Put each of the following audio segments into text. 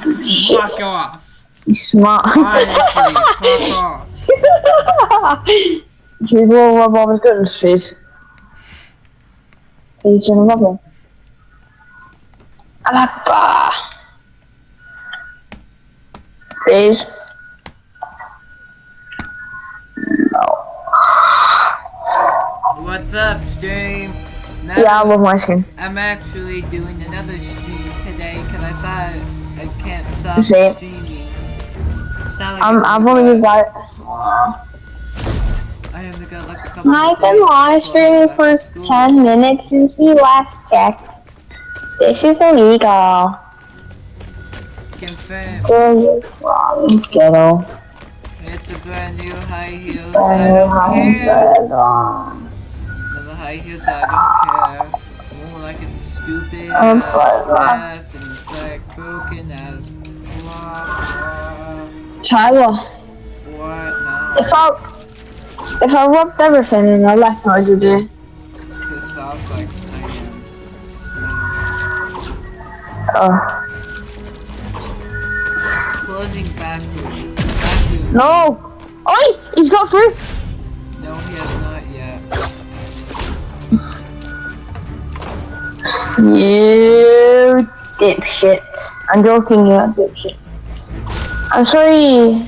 Fuck off. You smart. Honestly, fuck off. Should we go over Bob's guns, please? He's in another. Alakba. Please. No. What's up, stream? Now Yeah, I love my skin. I'm actually doing another stream today because I thought I can't stop Same. streaming. I've only got. I have got like a couple I've been live streaming for 10 minutes since we last checked. This is illegal. Confirm. Where are you from, ghetto? It's a brand new high heels. I Where don't are care. you from? The high heels, I don't care. More like it's stupid I'm as fine, F and it's like broken as blah blah. Tyler, What now? if I rubbed everything and I left, what would you do? Pissed off like I am. Oh. Closing bathroom. No! Oi! He's got through! No, he has not yet. You dipshit. I'm joking, you're a dipshit. I'm sorry.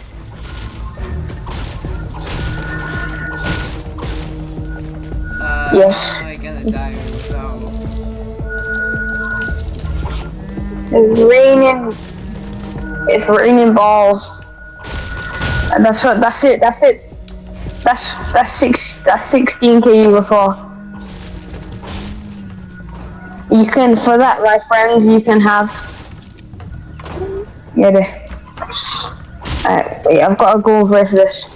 Yes. How am I gonna die without? It's raining. It's raining balls. And that's it. That's 16k before. You can, for that, my friends, you can have. Alright, wait, I've got to go over for this.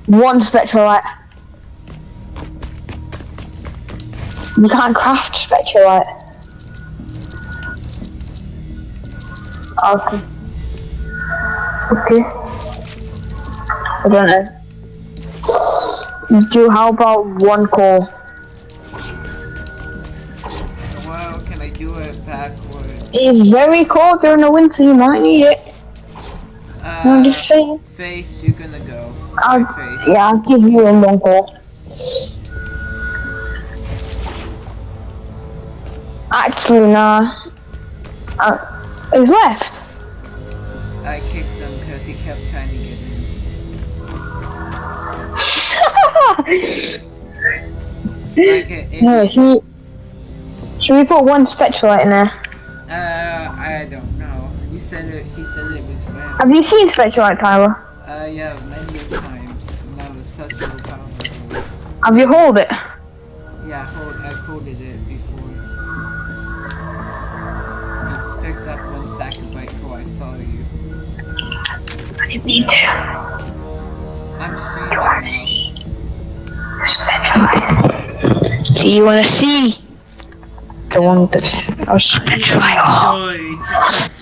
One spectrolite. You can't craft spectrolite. Okay. Okay. I don't know. How about one coal? Well, can I do it backwards? It's very cold during the winter, you might need it. I'm just saying. Face, you're gonna go. Face. Yeah, I'll give you a one coal. Actually, nah. He's left. I kicked him because he kept trying to get in. No, should we put one spectrolite in there? I don't know. You said it. He said it was random. Have you seen spectrolite, Tyler? Yeah, many times. When I was such low power levels. Have you hold it? Yeah, I've holded it before. It's picked up 1 second before I saw you. I didn't mean to. I'm streaming Spectrolite. Do you want to see the one that's our spectrolite? Good.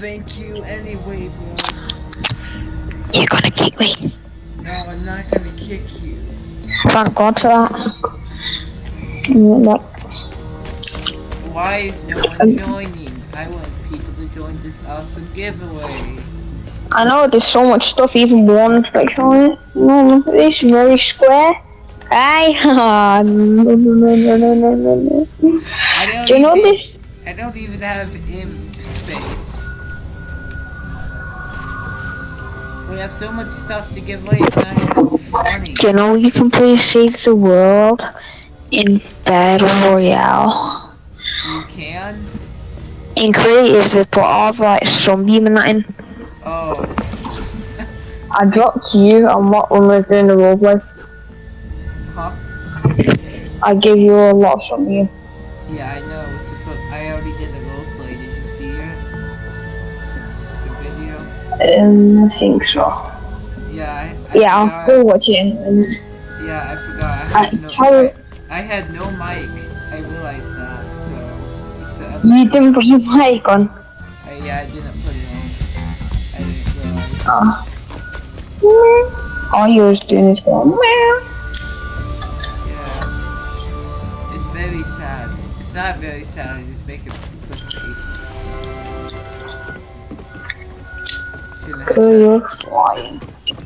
Thank you anyway, bro. You're gonna kick me. No, I'm not gonna kick you. Thank God for that. No. Why is no one joining? I want people to join this awesome giveaway. I know there's so much stuff, even one spectrolite. No, look at this, very square. Aye, no. Do you know this? I don't even have imp space. We have so much stuff to give away, it's not even funny. Do you know you can play Save the World in Battle Royale? You can? In creative, they put all the like sunbeam and that in. Oh. I dropped you on what when we were doing the roleplay. Huh? I gave you a lot of sunbeam. Yeah, I know. I already did the roleplay. Did you see it? The video? I think so. Yeah, I'll go watch it in a minute. Yeah, I forgot. I had no mic. I realized that. So you didn't put your mic on. Yeah, I didn't put it on. I didn't realize. All you was doing is going. Yeah. It's very sad. It's not very sad. I just make it clickbait. Gonna have Go, to you're flying.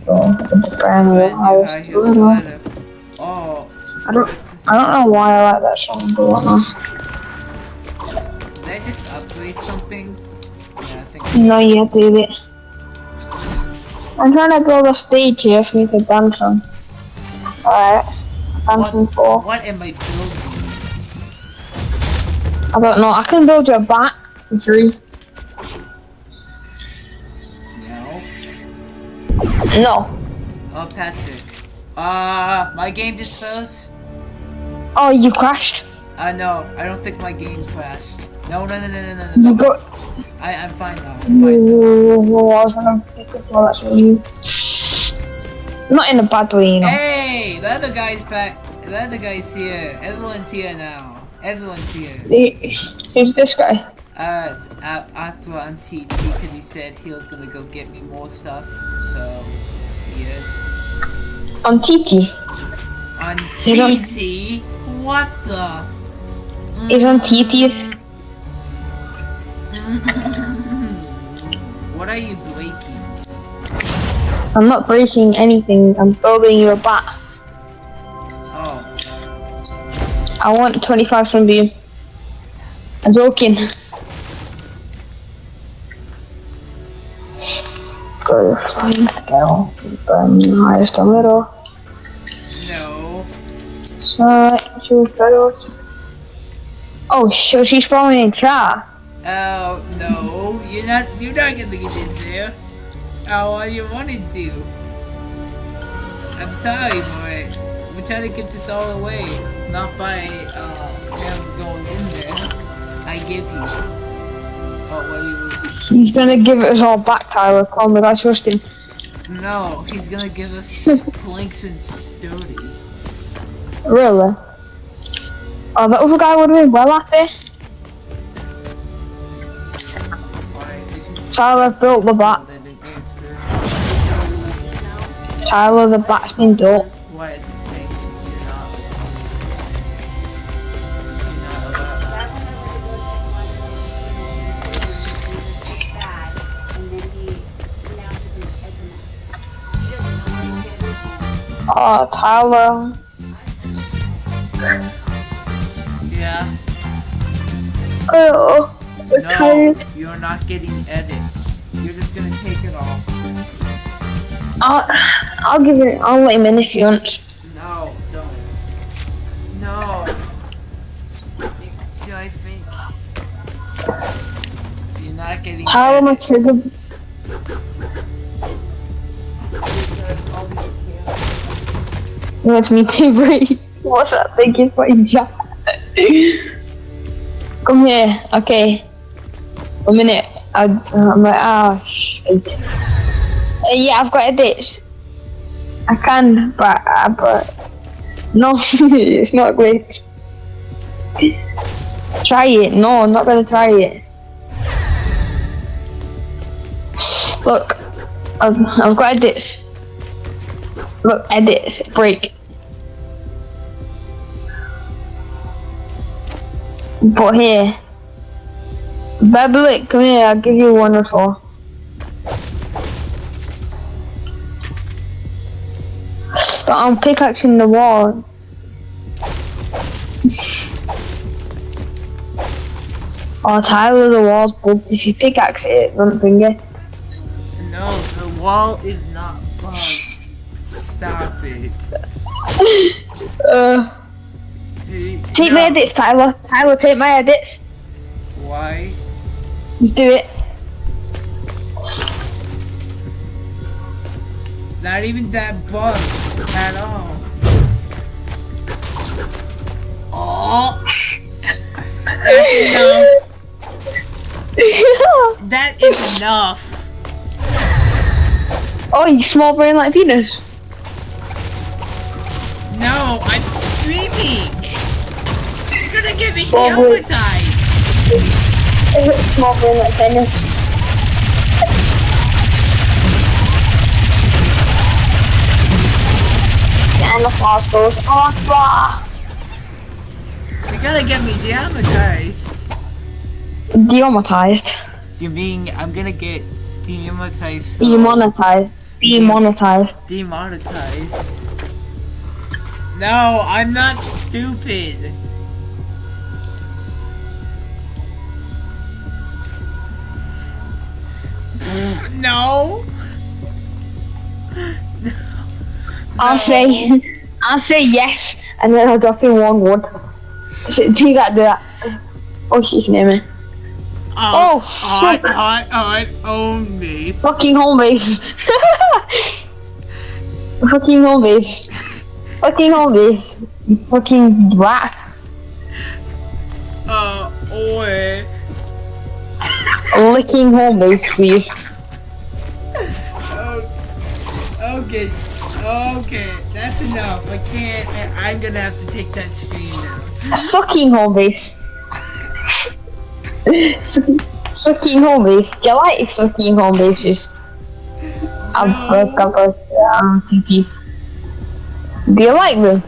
Oh, it's brand new. find I your was high heel doing it. sweater. Oh, I don't know why I like that song, but whatnot. did I just upgrade something? Yeah, I think. No, you have to do it. I'm trying to build a stage here for me to dance on. Alright. Dancing for. What am I building? I don't know. I can build you a bat for free. No. No. Oh, Patrick. My game just froze. Oh, you crashed? No, I don't think my game crashed. No. You got. I'm fine now. I'm fine now. Oh, I was gonna pick up all that for you. Not in a bad way, you know. Hey, the other guy's back. The other guy's here. Everyone's here now. Everyone's here. Who's this guy? It's Aqua on TT because he said he was gonna go get me more stuff. So, he is. On Titi. On He's on- TT? What the? He's on TT's. What are you breaking? I'm not breaking anything. I'm building you a bat. Oh. I want 25 from you. I'm joking. Go fine, girl. Burn the highest a little. No. So, choose girls. Oh, so she's spawning in chat. Oh, no. You're not gonna get in there. Oh, well, you wanted to. I'm sorry, but we're trying to get this all away. Not by, him going in there. I give you. Oh, what do you... He's gonna give it us all back, Tyler. Come on, I trust him. No, he's gonna give us planks and sturdy. Really? Oh, the other guy would have been well happy. Tyler built the bat. Tyler, the bat's been built. Why is it saying you're not Oh, Tyler. Yeah. Oh, No, you're not getting edits. You're just gonna take it off. I'll give it. I'll let him in if you want. No, don't. No. I think you're not getting Tyler, my edits. trigger. He wants me to breathe. What's that thinking for you, Jack? Come here, okay. A minute. I'm like, ah, shit. Yeah, I've got edits. I can, but no, it's not great. Try it. No, I'm not gonna try it. Look, I've got edits. Look, edits, break. But here, Babylon, come here, I'll give you one or four. But I'm pickaxing the wall. Oh, Tyler, the wall's bugged. If you pickaxe it, don't bring it. No, the wall is not bugged. Stop it. Take my edits, Tyler. Tyler, take my edits. Why? Just do it. It's not even that bugged at all. Oh, that's enough. That is enough. Oh, you small brain like penis. No, I'm streaming. You're gonna get me Small brain. traumatized. Small brain like penis. And the floss goes off. You're gonna get me traumatized. Deomatized. You mean I'm gonna get Demonetized. Demonetized. Demonetized. Demonetized. No, I'm not stupid. No. I'll say yes, and then I'll drop in one word. Do that. Oh, she can hear me. Oh, shit. Hot, home base. Fucking home base. Fucking home base. Fucking home base. You fucking rat. Oi. Licking home base, please. Okay, that's enough. I can't. I'm gonna have to take that stream now. Sucking home base. Sucking home base. Do you like sucking home bases? I've got TT. Do you like them?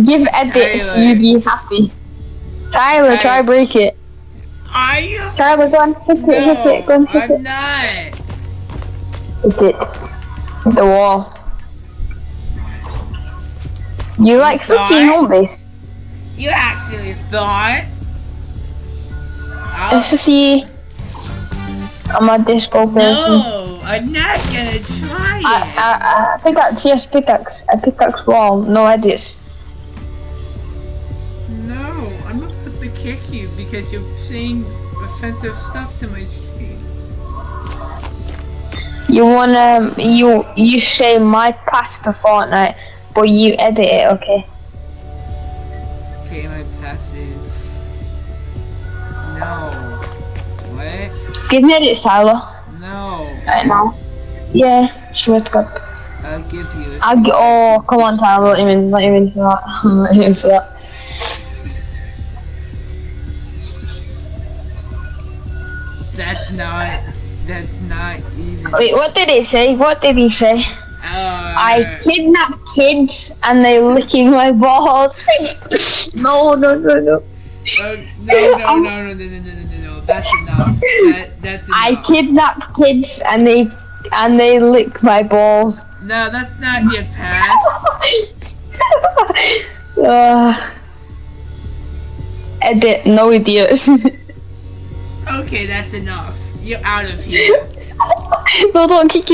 Give edits, you be happy. Tyler, try break it. Tyler, go on, hit it, go on, hit it. I'm not. Hit it. The wall. You like sucking home base? You actually thought? Let's just see. I'm a disco person. No, I'm not gonna try it. I pickaxe, yes, pickaxe. I pickaxe wall, no edits. No, I'm gonna put the kick you because you're saying offensive stuff to my stream. You wanna, you say my pass to Fortnite, but you edit it, okay? Okay, my pass is... No. What? Give me edits, Tyler. No. Right now. Yeah, swear to God. I'll give you it. Oh, come on, Tyler, let him in for that. Let him in for that. That's not even... Wait, what did he say? What did he say? I kidnap kids and they licking my balls. No. No. That's enough. That's enough. I kidnap kids and they lick my balls. No, that's not your pass. Edit, no idiot. Okay, that's enough. You're out of here. No, don't kick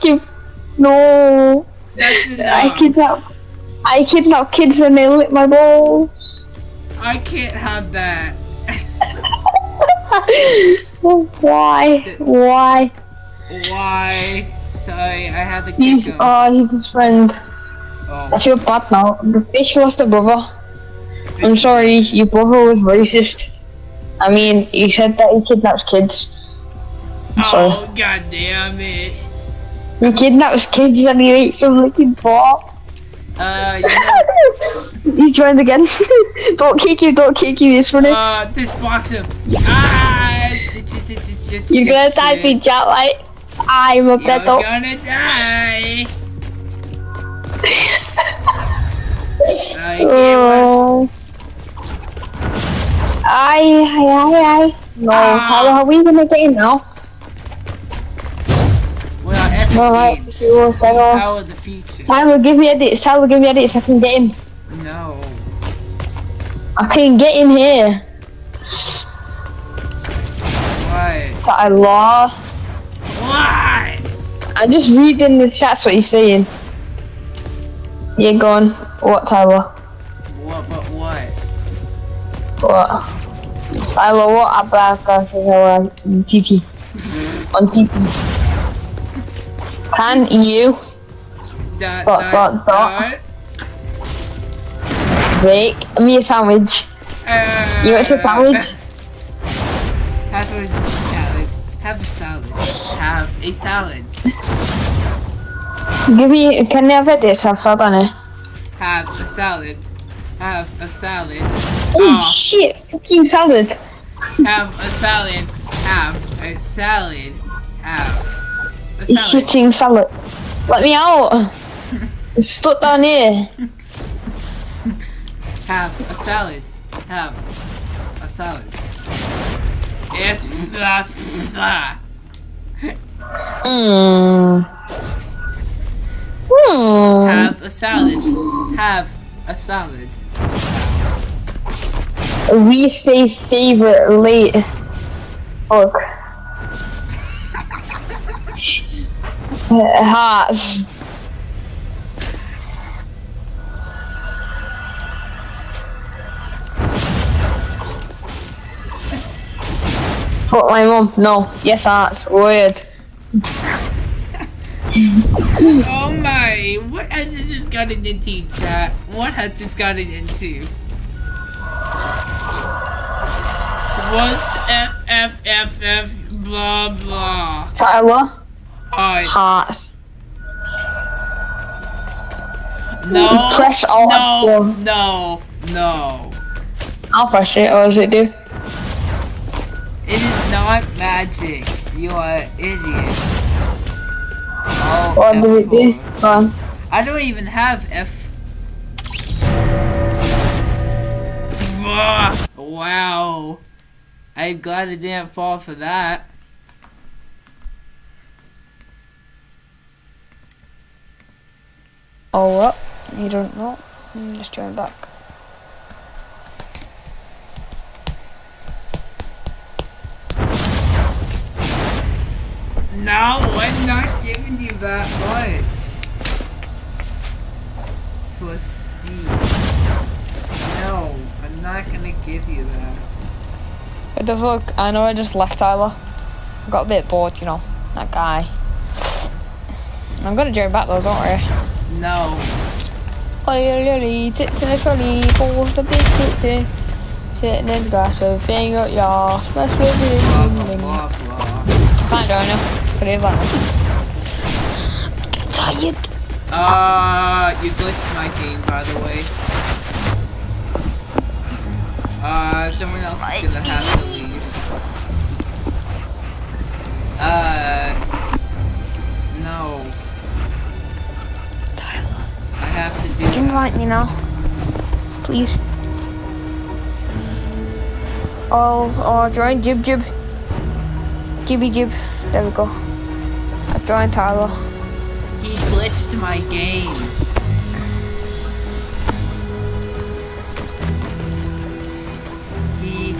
him. No. That's enough. I kidnap kids and they lick my balls. I can't have that. Why? Why? Sorry, I had to kick He's him. He's his friend. Oh. I feel bad now. The fish lost a brother. I'm sorry, your brother was racist. I mean, he said that he kidnaps kids. Oh, god damn it. He kidnaps kids and he eats them licking balls. He's joined again. Don't kick him, it's funny. Just box him. You're gonna type in chat like, I'm a pedo. You're gonna die. Aye. No, Tyler, how are we gonna get in now? Well, Alright, power of the future. Tyler, give me edits, I can get in. No. I can get in here. Why? Tyler. Why? I'm just reading the chats what he's saying. Yeah, go on. What, Tyler? What? What? Tyler, what about TT? On TT. Can you? Dot. Break me a sandwich. You want a sandwich? Have a salad. Give me, can you have edits? I've thought on it. Have a salad. Oh shit, fucking salad. Have a salad. He's shitting salad. Let me out. It's stuck down here. Have a salad. Have a salad. Have a salad. We say favorite late. Fuck. Hearts. Fuck my mum. No. Yes, hearts. Weird. Oh my! What has this just gotten into, chat? What has this gotten into? What's F blah blah? Tyler. Alright. Hearts. No. Press Alt no. F4. No. I'll press it. Or does it do? It is not magic. You are an idiot. Oh, What does it do? F4. Go on. I don't even have F. Wow. I'm glad it didn't fall for that. Oh, what? You don't know? Just join back. No, I'm not giving you that much. For Steve. No, I'm not gonna give you that. What the fuck? I know I just left Tyler. I got a bit bored, you know. That guy. I'm gonna join back though, don't worry. No. Lily, tits in a trolley, balls the big tits sitting in the grass, a thing at your smash with Blah, you. blah, blah, blah. Can't join now. Could have that. Tired. You glitched my game, by the way. Someone else is gonna have to leave. No. I have to do Invite me now. Please. Oh, join Jib. Jibby Jib. There we go. I joined Tyler. He glitched my game. He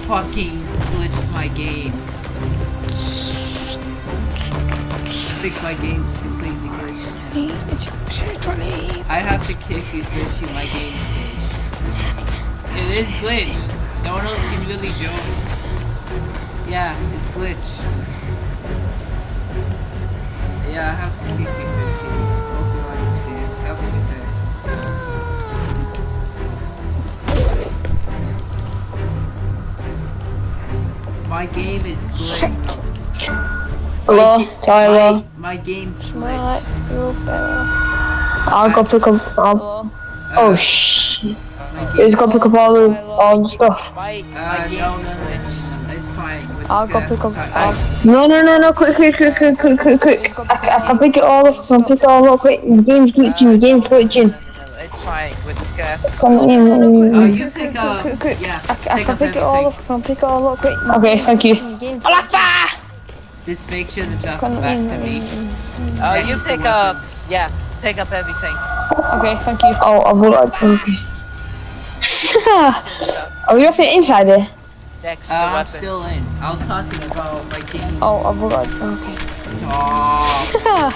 fucking glitched my game. I think my game's completely glitched. I have to kick you Fishy, my game's glitched. It is glitched. No one else can really joke. Yeah, it's glitched. Yeah, I have to kick you Fishy. Hope you understand. Have a good day. My game is glitched. Hello, Tyler. My game's glitched. I'll go pick up. Oh shit! Let's go pick up all the stuff. No, it's fine. I'll go pick up. No, quick! I can pick it all up. I can pick it all up quick. The game's glitching. It's fine with this guy. Come in. You pick up. Quick. Yeah, I can pick it all up. I can pick it all up quick. Okay, thank you. Just make sure to drop it back to me. You pick up, pick up everything. Okay, thank you. Oh, I've got okay. Are we up inside there? Next to I'm weapons. still in. I was talking about my game. Oh, I've got okay. Oh,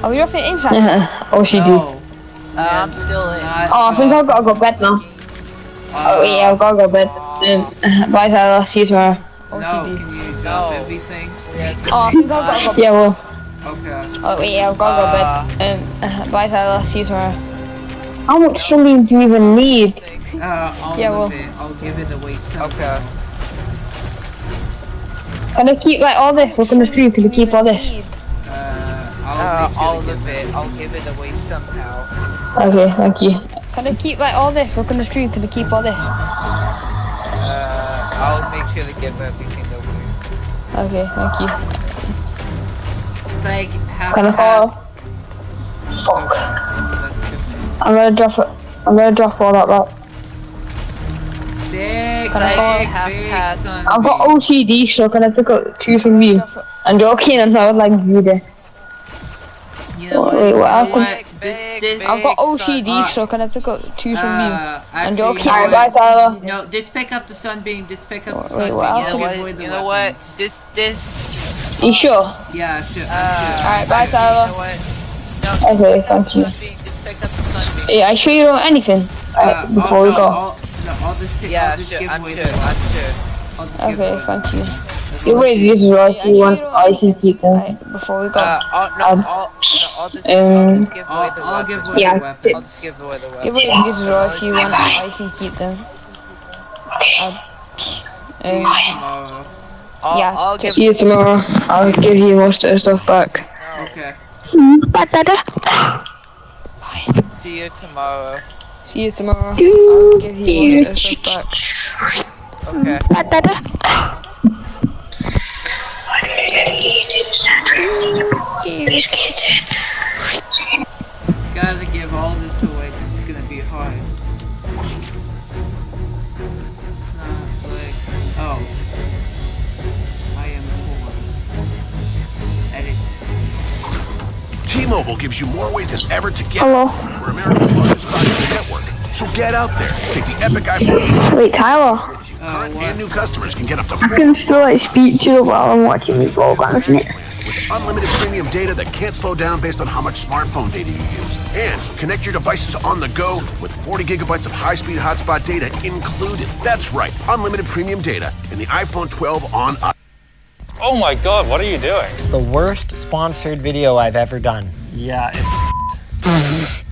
Are we up inside? Oh, she do. no. I'm still in. Oh, I think I've got to go to bed now. Oh yeah, I've got to go to bed. Bye Tyler, see you tomorrow. No, can you drop everything? Oh, I think I've got to go. Yeah, well. Okay. Oh wait, yeah, I've got to go to bed. Bye Tyler, see you tomorrow. How much something do you even need? All Yeah, well. of it. I'll give it away somehow. Okay. Can I keep like all this? Look on the stream, can you keep all this? All of it. I'll give it away somehow. Okay, thank you. Can I keep like all this? Look on the stream, can I keep all this? I'll make sure to give everything away. Okay, thank you. It's like half Can I and follow? half. Fuck. That's good. I'm gonna drop all that back. Big big, Can I big sun. I've got OCD, so can I pick up two from you? And joking, and I would like greedy. You know Wait, what happened? I've I've got OCD, so can I pick up two from you? And joking, you know bye, Tyler. No, just pick up the sunbeam. Just pick up the Wait, sunbeam. what You know what? This. You sure? Yeah, sure. I'm sure. Alright, bye, You Tyler. know what? No, Okay, thank you. Just pick up the sunbeam. Yeah, I sure you don't anything before we go. I'll just Yeah, I'll just sure. give I'm away sure. the I'm weapons. sure. I'll just give Okay, away thank you. the You wait, this is right if you want. I can keep them Right, before we go. I'll just give away the I'll give weapons. away Yeah, the weapons. I'll just give away the weapons. Give away this is right if you want. I can keep them. See you tomorrow. I'll give. See you tomorrow. I'll give you most of the stuff back. Okay. Bye, Dada. See you tomorrow. See you tomorrow. I'll give you most of the stuff back. Okay. Bye, Dada. Gotta give all this away. This is gonna be hard. It's not like, oh, I am poor. Edit. T-Mobile gives you more ways than ever to get Hello. for America's largest 5G network. So get out there, take the epic iPhone Wait, Tyler. with you. Current and new customers can get up to I can still like speak to you while I'm watching these programs. with unlimited premium data that can't slow down based on how much smartphone data you use. And connect your devices on the go with 40 gigabytes of high-speed hotspot data included. That's right, unlimited premium data in the iPhone 12 on us. Oh my god, what are you doing? The worst sponsored video I've ever done. Yeah, it's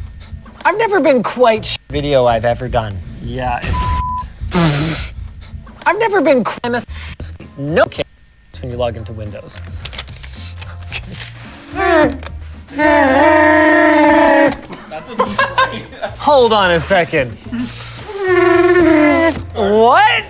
I've never been quite video I've ever done. yeah, it's I've never been no kidding when you log into Windows. Hold on a second. What?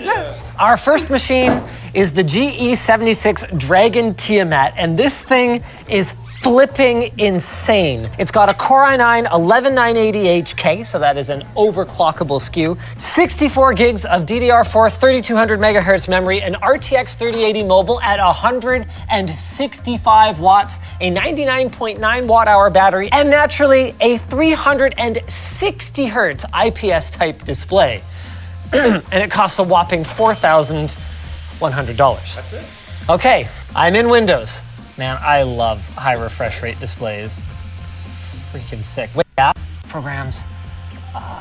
Our first machine is the GE76 Dragon Tiamat, and this thing is flipping insane. It's got a Core i9 11980HK, so that is an overclockable SKU, 64 gigs of DDR4 3200 megahertz memory, an RTX 3080 mobile at 165 watts, a 99.9 watt hour battery, and naturally a 360 hertz IPS type display. And it costs a whopping $4,100. That's it? Okay, I'm in Windows. Man, I love high refresh rate displays. It's freaking sick. Wait, yeah, programs.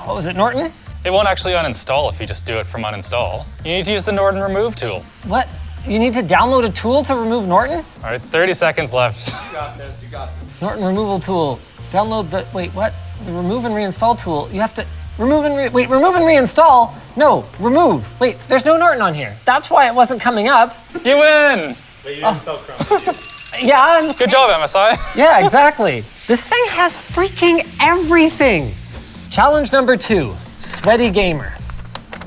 What was it, Norton? it won't actually uninstall if you just do it from uninstall. You need to use the Norton remove tool. What? You need to download a tool to remove Norton? All right, 30 seconds left. You got this, you got this. Norton removal tool. Download the, wait, what? The remove and reinstall tool. You have to remove and remove and reinstall? No, remove. Wait, there's no Norton on here. That's why it wasn't coming up. You win! Wait, you didn't sell Chrome. Yeah. Good job, MSI. Yeah, exactly. This thing has freaking everything. Challenge number 2, Sweaty Gamer.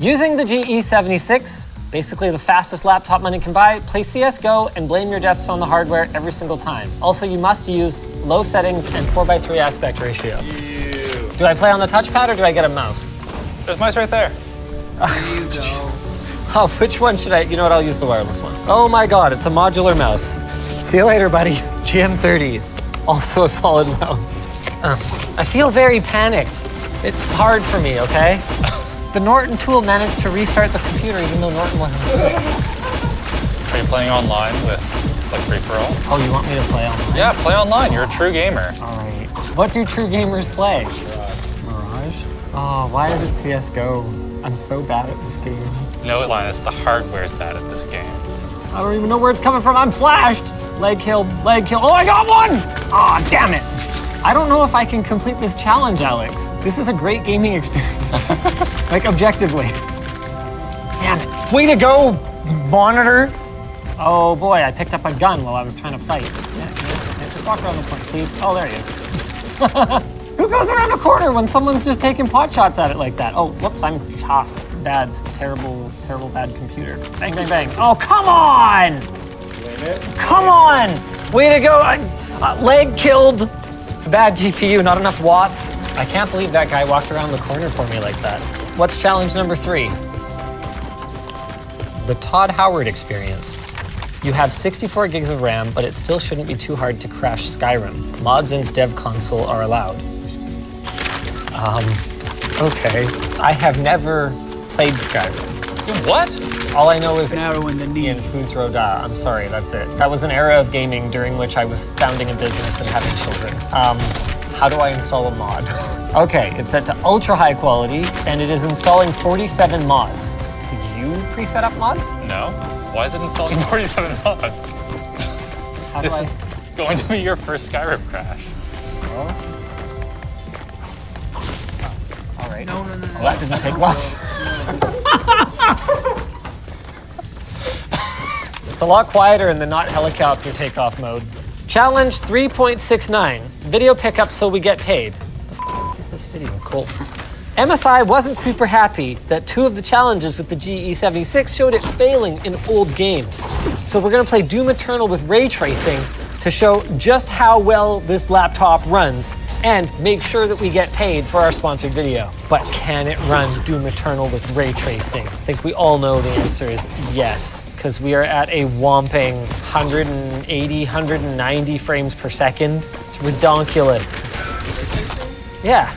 Using the GE76, basically the fastest laptop money can buy, play CSGO and blame your deaths on the hardware every single time. Also, you must use low settings and 4:3 aspect ratio. Do I play on the touchpad or do I get a mouse? There's mice right there. There you go. Oh, which one should I? You know what, I'll use the wireless one. Oh my God, it's a modular mouse. See you later, buddy. GM30, also a solid mouse. I feel very panicked. It's hard for me, okay? The Norton tool managed to restart the computer even though Norton wasn't there. Are you playing online with like free-for-all? Oh, you want me to play online? Yeah, play online. You're a true gamer. All right. What do true gamers play? Mirage. Oh, why is it CSGO? I'm so bad at this game. No, Linus, the hardware's bad at this game. I don't even know where it's coming from. I'm flashed. Leg killed, leg killed. Oh, I got one! Aw, damn it. I don't know if I can complete this challenge, Alex. This is a great gaming experience. Like, objectively. Damn it. Way to go, monitor. Oh boy, I picked up a gun while I was trying to fight. Yeah, just walk around the corner, please. Oh, there he is. Who goes around a corner when someone's just taking pot shots at it like that? Oh, whoops, I'm bad, terrible, terrible bad computer. Bang, bang, bang. Oh, come on! Come on! Way to go. Leg killed. It's a bad GPU, not enough watts. I can't believe that guy walked around the corner for me like that. What's challenge number 3? the Todd Howard experience. You have 64 gigs of RAM, but it still shouldn't be too hard to crash Skyrim. Mods and dev console are allowed. Okay. I have never played Skyrim. Dude, what? All I know is Narrow in the knee. Ian Fusro Da. I'm sorry, that's it. That was an era of gaming during which I was founding a business and having children. How do I install a mod? Okay, it's set to ultra high quality, and it is installing 47 mods. Did you pre-set up mods? No. Why is it installing 47 mods? How do This I? is going to be your first Skyrim crash. All right. No. Well, that didn't take long. It's a lot quieter in the not helicopter takeoff mode. Challenge 3.69. Video pickup so we get paid. What is this video? Cool. MSI wasn't super happy that 2 of the challenges with the GE76 showed it failing in old games. So we're gonna play Doom Eternal with ray tracing to show just how well this laptop runs and make sure that we get paid for our sponsored video. But can it run Doom Eternal with ray tracing? I think we all know the answer is yes, because we are at a whomping 180, 190 frames per second. It's redonkulous. Yeah.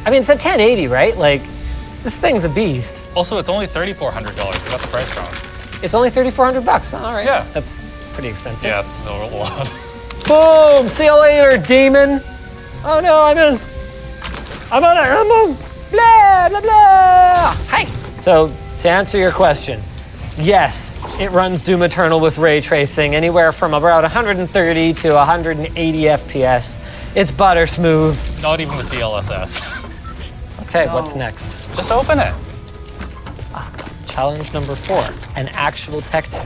I mean, it's at 1080, right? Like, this thing's a beast. Also, it's only $3,400. We got the price wrong. It's only $3,400. All right. Yeah. That's pretty expensive. Yeah, it's a lot. Boom! See you later, demon. Oh no, I'm on a blah blah blah. Hi. So to answer your question, yes, it runs Doom Eternal with ray tracing, anywhere from about 130 to 180 FPS. It's butter smooth. Not even with DLSS. Okay, what's next? Just open it. Challenge number 4, an actual tech tip.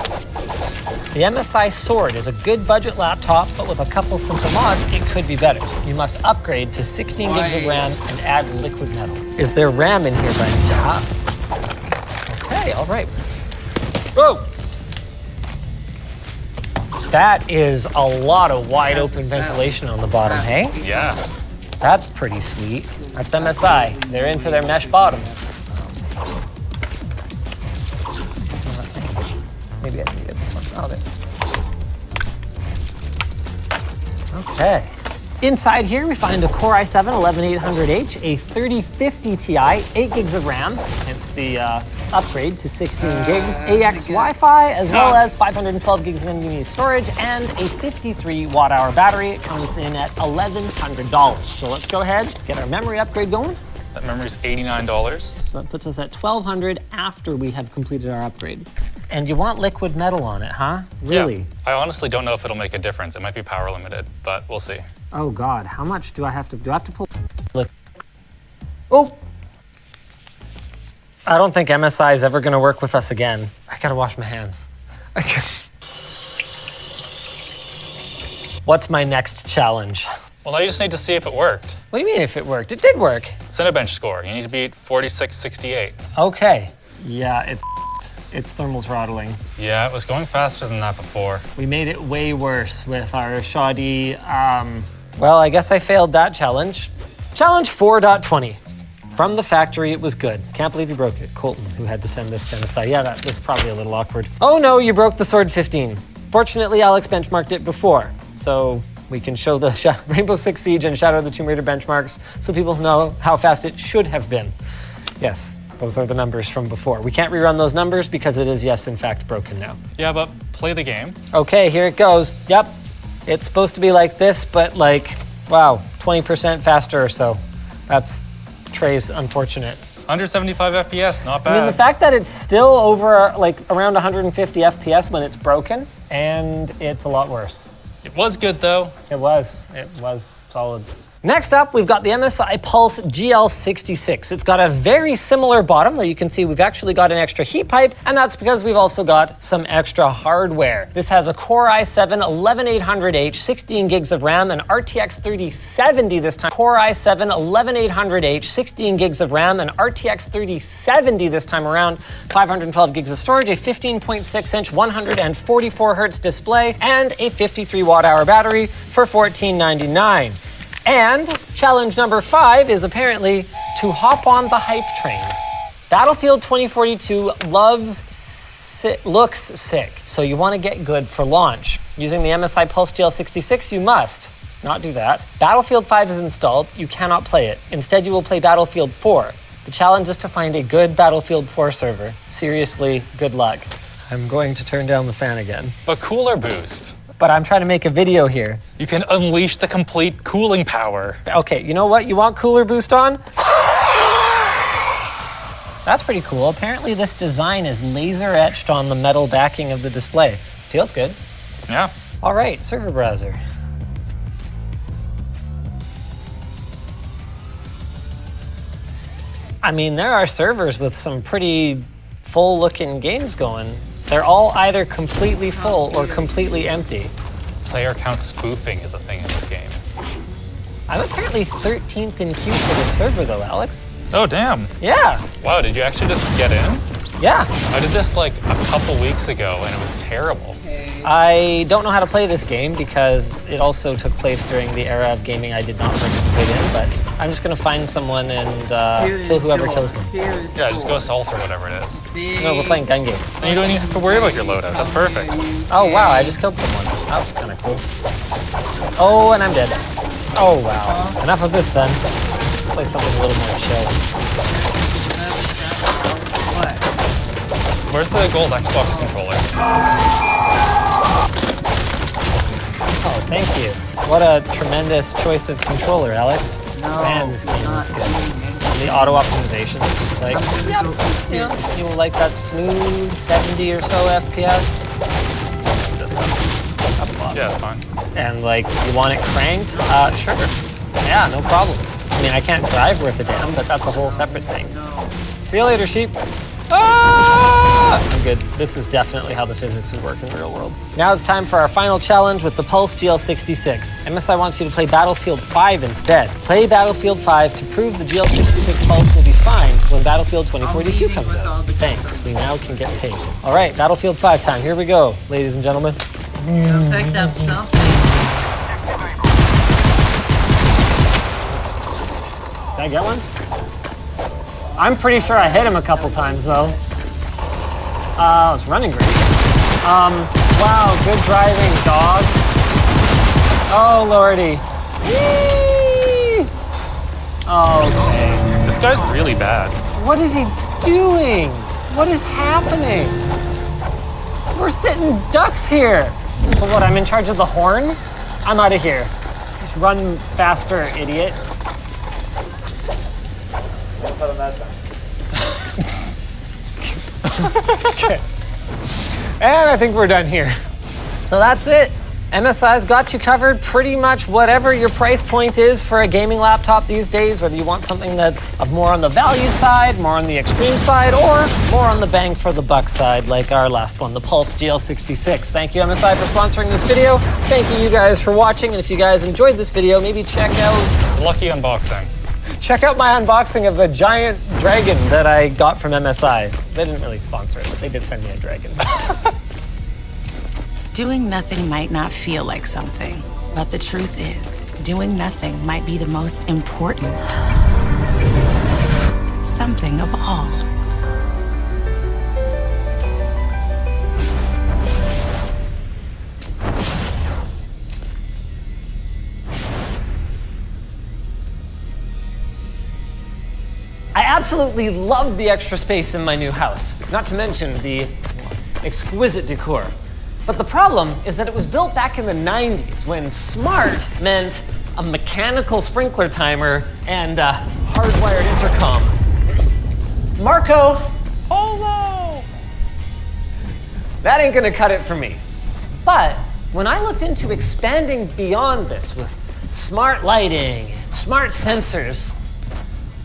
The MSI Sword is a good budget laptop, but with a couple simple mods, it could be better. You must upgrade to 16 gigs of RAM and add liquid metal. Is there RAM in here by any chance? Okay, all right. Whoa! That is a lot of wide open ventilation on the bottom, hey? Yeah. That's pretty sweet. That's MSI. They're into their mesh bottoms. Maybe I can get this one. Oh, there. Okay. Inside here, we find a Core i7-11800H, a 3050 Ti, 8 gigs of RAM, hence the upgrade to 16 gigs, AX Wi-Fi, as well as 512 gigs of NVMe storage, and a 53 watt-hour battery. It comes in at $1,100. So let's go ahead, get our memory upgrade going. That memory's $89. So that puts us at $1,200 after we have completed our upgrade. And you want liquid metal on it, huh? Really? Yeah. I honestly don't know if it'll make a difference. It might be power limited, but we'll see. Oh God, how much do I have to pull? Look. Oh! I don't think MSI is ever gonna work with us again. I gotta wash my hands. What's my next challenge? Well, now you just need to see if it worked. What do you mean if it worked? It did work. Cinebench score. You need to beat 4668. Okay. Yeah, it's thermal throttling. Yeah, it was going faster than that before. We made it way worse with our shoddy, well, I guess I failed that challenge. Challenge 4.20. From the factory, it was good. Can't believe you broke it. Colton, who had to send this to MSI. Yeah, that was probably a little awkward. Oh no, you broke the Sword 15. Fortunately, Alex benchmarked it before, so we can show the Rainbow Six Siege and Shadow of the Tomb Raider benchmarks so people know how fast it should have been. Yes, those are the numbers from before. We can't rerun those numbers because it is, yes, in fact, broken now. Yeah, but play the game. Okay, here it goes. Yep, it's supposed to be like this, but like, wow, 20% faster or so. That's Trey's unfortunate. 175 FPS, not bad. I mean, the fact that it's still over like around 150 FPS when it's broken, and it's a lot worse. It was good though. It was solid. Next up, we've got the MSI Pulse GL66. It's got a very similar bottom, though you can see we've actually got an extra heat pipe, and that's because we've also got some extra hardware. This has a Core i7-11800H, 16 gigs of RAM, and RTX 3070 this time. Core i7-11800H, 16 gigs of RAM, and RTX 3070 this time around, 512 gigs of storage, a 15.6-inch 144 hertz display, and a 53 watt-hour battery for $14.99. And challenge number 5 is apparently to hop on the hype train. Battlefield 2042 loves looks sick, so you want to get good for launch. Using the MSI Pulse GL66, you must not do that. Battlefield 5 is installed, you cannot play it. Instead, you will play Battlefield 4. The challenge is to find a good Battlefield 4 server. Seriously, good luck. I'm going to turn down the fan again. But cooler boost. But I'm trying to make a video here. You can unleash the complete cooling power. Okay, you know what? You want cooler boost on? That's pretty cool. Apparently this design is laser etched on the metal backing of the display. Feels good. Yeah. All right, server browser. I mean, there are servers with some pretty full-looking games going. They're all either completely full or completely empty. Player count spoofing is a thing in this game. I'm apparently 13th in queue for this server though, Alex. Oh, damn. Yeah, Wow, did you actually just get in? yeah. I did this like a couple weeks ago and it was terrible. I don't know how to play this game because it also took place during the era of gaming I did not participate in, but I'm just gonna find someone and kill whoever kills them. Yeah, just go assault or whatever it is. No, we're playing gun game. And you don't even have to worry about your loadout. That's perfect. Oh wow, I just killed someone. That was kind of cool. Oh, and I'm dead. Oh wow. Enough of this then. Let's play something a little more chill. What? Where's the gold Xbox controller? Oh, thank you. What a tremendous choice of controller, Alex. Man, this game looks good. And the auto optimization is just like, yep, you will like that smooth 70 or so FPS. That's lots. Yeah, it's fine. And like, you want it cranked? Sure. Yeah, no problem. I mean, I can't drive worth a damn, but that's a whole separate thing. See you later, sheep. Ah! I'm good. This is definitely how the physics would work in the real world. Now it's time for our final challenge with the Pulse GL66. MSI wants you to play Battlefield 5 instead. Play Battlefield 5 to prove the GL66 Pulse will be fine when Battlefield 2042 comes out. Thanks, we now can get paid. All right, Battlefield 5 time. Here we go, ladies and gentlemen. Picked up something. Did I get one? I'm pretty sure I hit him a couple times though. It's running great. Wow, good driving, dog. Oh, lordy. Whee! Okay. This guy's really bad. What is he doing? What is happening? We're sitting ducks here. So what, I'm in charge of the horn? I'm out of here. Just run faster, idiot. Okay. And I think we're done here. So that's it. MSI's got you covered pretty much whatever your price point is for a gaming laptop these days, whether you want something that's more on the value side, more on the extreme side, or more on the bang for the buck side, like our last one, the Pulse GL66. Thank you, MSI, for sponsoring this video. Thank you guys for watching, and if you guys enjoyed this video, maybe check out Lucky unboxing. Check out my unboxing of the giant dragon that I got from MSI. They didn't really sponsor it, but they did send me a dragon. Doing nothing might not feel like something, but the truth is, doing nothing might be the most important something of all. I absolutely love the extra space in my new house, not to mention the exquisite decor. But the problem is that it was built back in the 90s when smart meant a mechanical sprinkler timer and a hardwired intercom. Marco! Hello! That ain't gonna cut it for me. But when I looked into expanding beyond this with smart lighting and smart sensors,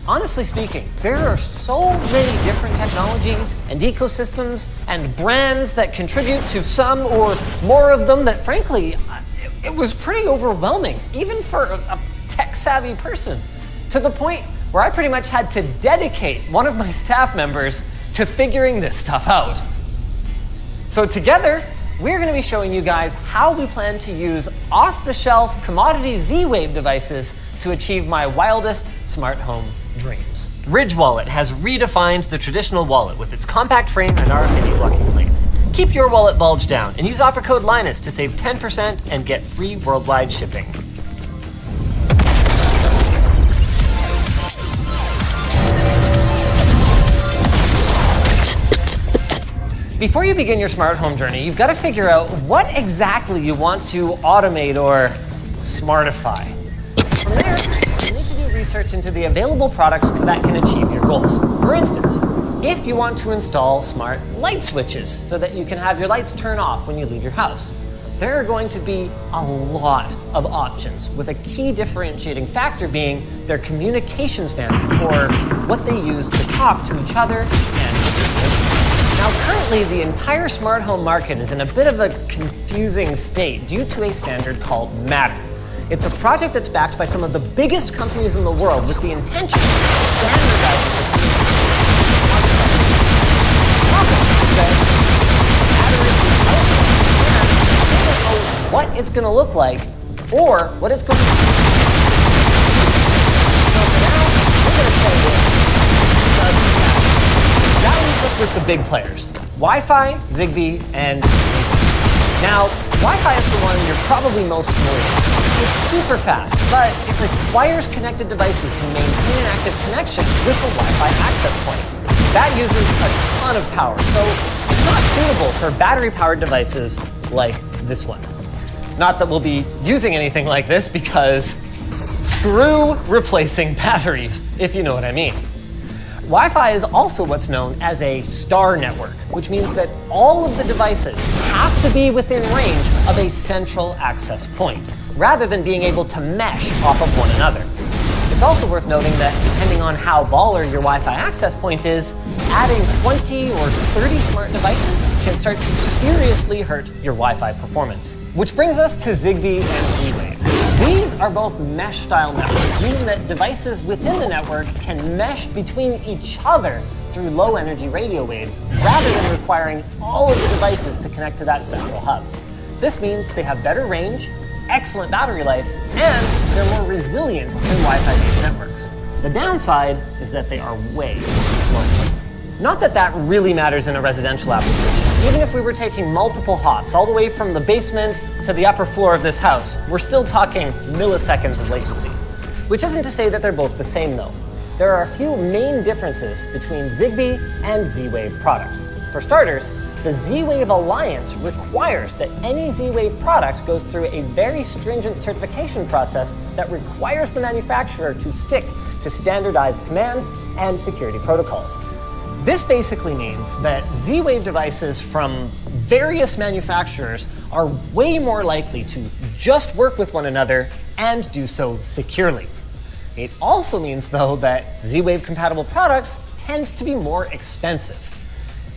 honestly speaking, there are so many different technologies and ecosystems and brands that contribute to some or more of them that frankly, it was pretty overwhelming, even for a tech-savvy person, to the point where I pretty much had to dedicate one of my staff members to figuring this stuff out. So together, we're gonna be showing you guys how we plan to use off-the-shelf commodity Z-Wave devices to achieve my wildest smart home dreams. Ridge Wallet has redefined the traditional wallet with its compact frame and RFID blocking plates. keep your wallet bulge down and use offer code Linus to save 10% and get free worldwide shipping. Before you begin your smart home journey, you've got to figure out what exactly you want to automate or smartify. From there, you need to do research into the available products that can achieve your goals. For instance, if you want to install smart light switches so that you can have your lights turn off when you leave your house, there are going to be a lot of options, with a key differentiating factor being their communication standard, or what they use to talk to each other and now, currently, the entire smart home market is in a bit of a confusing state due to a standard called Matter. It's a project that's backed by some of the biggest companies in the world with the intention of standardizing the communication. What it's going to look like or what it's going to be. So for now, we're going to stay with that leaves us with the big players, Wi-Fi, Zigbee, and Bluetooth. Now, Wi-Fi is the one you're probably most familiar with. It's super fast, but it requires connected devices to maintain an active connection with a Wi-Fi access point. That uses a ton of power, so it's not suitable for battery-powered devices like this one. Not that we'll be using anything like this, because screw replacing batteries, if you know what I mean. Wi-Fi is also what's known as a star network, which means that all of the devices have to be within range of a central access point, rather than being able to mesh off of one another. It's also worth noting that depending on how baller your Wi-Fi access point is, adding 20 or 30 smart devices can start to seriously hurt your Wi-Fi performance. Which brings us to Zigbee and Z-Wave. These are both mesh-style networks, meaning that devices within the network can mesh between each other through low-energy radio waves, rather than requiring all of the devices to connect to that central hub. This means they have better range, excellent battery life, and they're more resilient than Wi-Fi-based networks. The downside is that they are way slower. Not that that really matters in a residential application. Even if we were taking multiple hops all the way from the basement to the upper floor of this house, we're still talking milliseconds of latency. Which isn't to say that they're both the same though. There are a few main differences between Zigbee and Z-Wave products. For starters, the Z-Wave Alliance requires that any Z-Wave product goes through a very stringent certification process that requires the manufacturer to stick to standardized commands and security protocols. This basically means that Z-Wave devices from various manufacturers are way more likely to just work with one another and do so securely. It also means, though, that Z-Wave compatible products tend to be more expensive.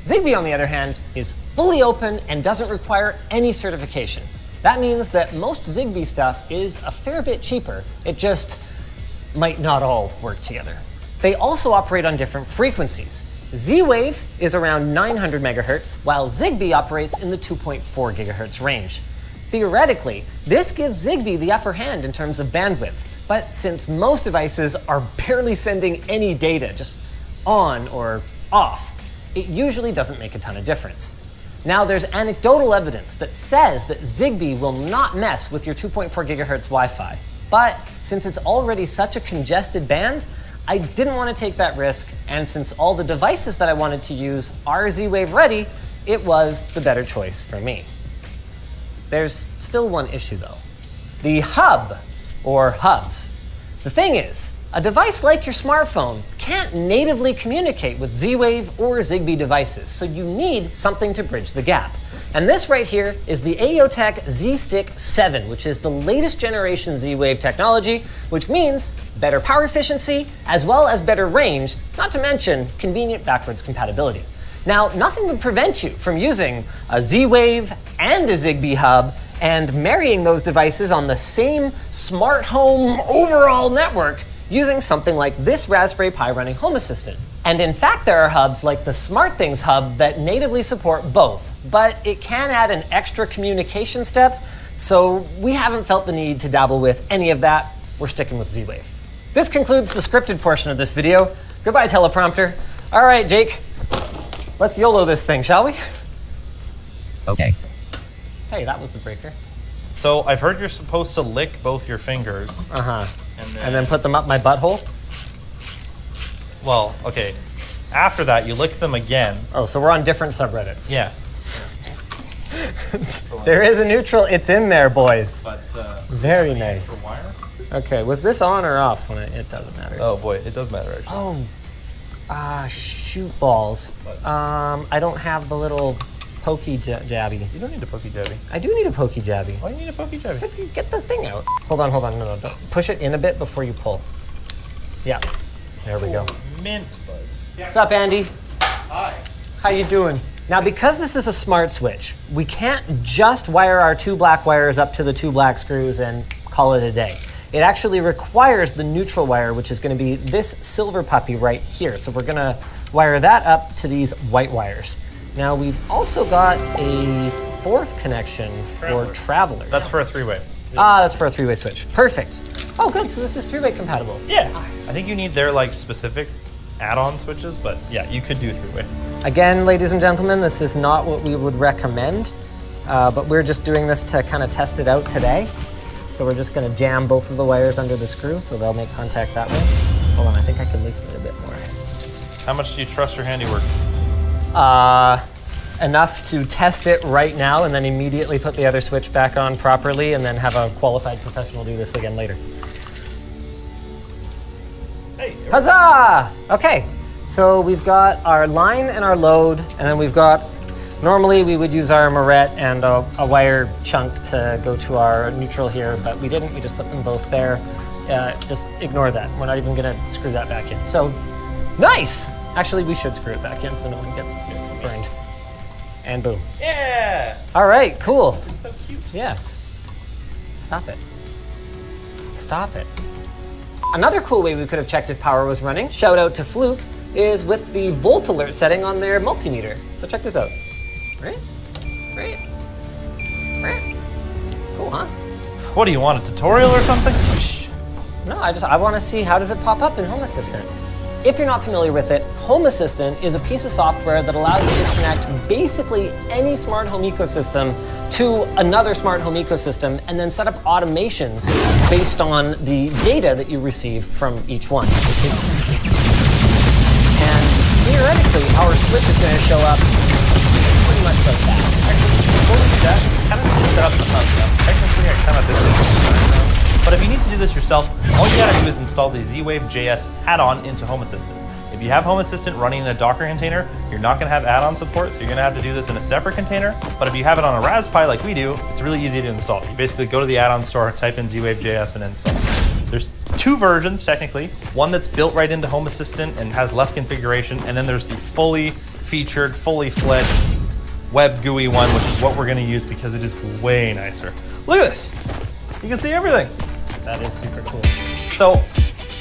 Zigbee, on the other hand, is fully open and doesn't require any certification. That means that most Zigbee stuff is a fair bit cheaper. It just might not all work together. They also operate on different frequencies. Z-Wave is around 900 megahertz, while Zigbee operates in the 2.4 gigahertz range. Theoretically, this gives Zigbee the upper hand in terms of bandwidth, but since most devices are barely sending any data, just on or off, it usually doesn't make a ton of difference. Now, there's anecdotal evidence that says that Zigbee will not mess with your 2.4 gigahertz Wi-Fi, but since it's already such a congested band, I didn't want to take that risk, and since all the devices that I wanted to use are Z-Wave ready, it was the better choice for me. There's still one issue though. The hub, or hubs. The thing is, a device like your smartphone can't natively communicate with Z-Wave or Zigbee devices, so you need something to bridge the gap. And this right here is the AEOTech Z-Stick 7, which is the latest generation Z-Wave technology, which means better power efficiency, as well as better range, not to mention convenient backwards compatibility. Now, nothing would prevent you from using a Z-Wave and a Zigbee hub and marrying those devices on the same smart home overall network using something like this Raspberry Pi running Home Assistant. And in fact, there are hubs like the SmartThings hub that natively support both, but it can add an extra communication step, so we haven't felt the need to dabble with any of that. We're sticking with Z-Wave. This concludes the scripted portion of this video. Goodbye, teleprompter. All right, Jake, let's YOLO this thing, shall we? Okay. Hey, that was the breaker. So I've heard you're supposed to lick both your fingers. Uh-huh. And then put them up my butthole? Well, okay. After that, you lick them again. Oh, so we're on different subreddits. Yeah. There is a neutral. It's in there, boys. But, very nice. For wire? Okay, was this on or off? When it doesn't matter. Oh boy, it does matter actually. Oh, shoot balls. I don't have the little pokey jabby. You don't need a pokey jabby. I do need a pokey jabby. Why do you need a pokey jabby? Get the thing out. Hold on, no, don't. Push it in a bit before you pull. Yeah, there we go. Mint, bud. What's up, Andy? Hi. How you doing? Now, because this is a smart switch, we can't just wire our 2 black wires up to the 2 black screws and call it a day. It actually requires the neutral wire, which is going to be this silver puppy right here. So we're going to wire that up to these white wires. Now, we've also got a 4th connection for Traveler. That's for a 3-way. That's for a 3-way switch. Perfect. Oh, good. So this is 3-way compatible. Yeah. I think you need their like specific add-on switches, but yeah, you could do 3-way. Again, ladies and gentlemen, this is not what we would recommend, but we're just doing this to kind of test it out today. So we're just going to jam both of the wires under the screw so they'll make contact that way. Hold on, I think I can loosen it a bit more. How much do you trust your handiwork? Enough to test it right now and then immediately put the other switch back on properly and then have a qualified professional do this again later. Hey. Huzzah! Okay, so we've got our line and our load, and then we've got, normally we would use our moret and a wire chunk to go to our neutral here, but we didn't, we just put them both there. Just ignore that. We're not even gonna screw that back in. So, nice! Actually, we should screw it back in so no one gets burned. And boom. Yeah! All right, cool. It's so cute. Yes. Stop it. Stop it. Another cool way we could have checked if power was running, shout out to Fluke, is with the volt alert setting on their multimeter. So check this out. Right? Cool, huh? What do you want, a tutorial or something? No, I want to see how does it pop up in Home Assistant. If you're not familiar with it, Home Assistant is a piece of software that allows you to connect basically any smart home ecosystem to another smart home ecosystem and then set up automations based on the data that you receive from each one. And theoretically, our switch is going to show up pretty much like that. Actually, before we do that, kind of set up the concept. Technically, I kind of did this. But if you need to do this yourself, all you gotta do is install the Z-Wave JS add-on into Home Assistant. If you have Home Assistant running in a Docker container, you're not gonna have add-on support, so you're gonna have to do this in a separate container. But if you have it on a Raspberry like we do, it's really easy to install. You basically go to the add-on store, type in Z-Wave JS and install. There's 2 versions technically, one that's built right into Home Assistant and has less configuration, and then there's the fully featured, fully fledged web GUI one, which is what we're gonna use because it is way nicer. Look at this, you can see everything. That is super cool. So,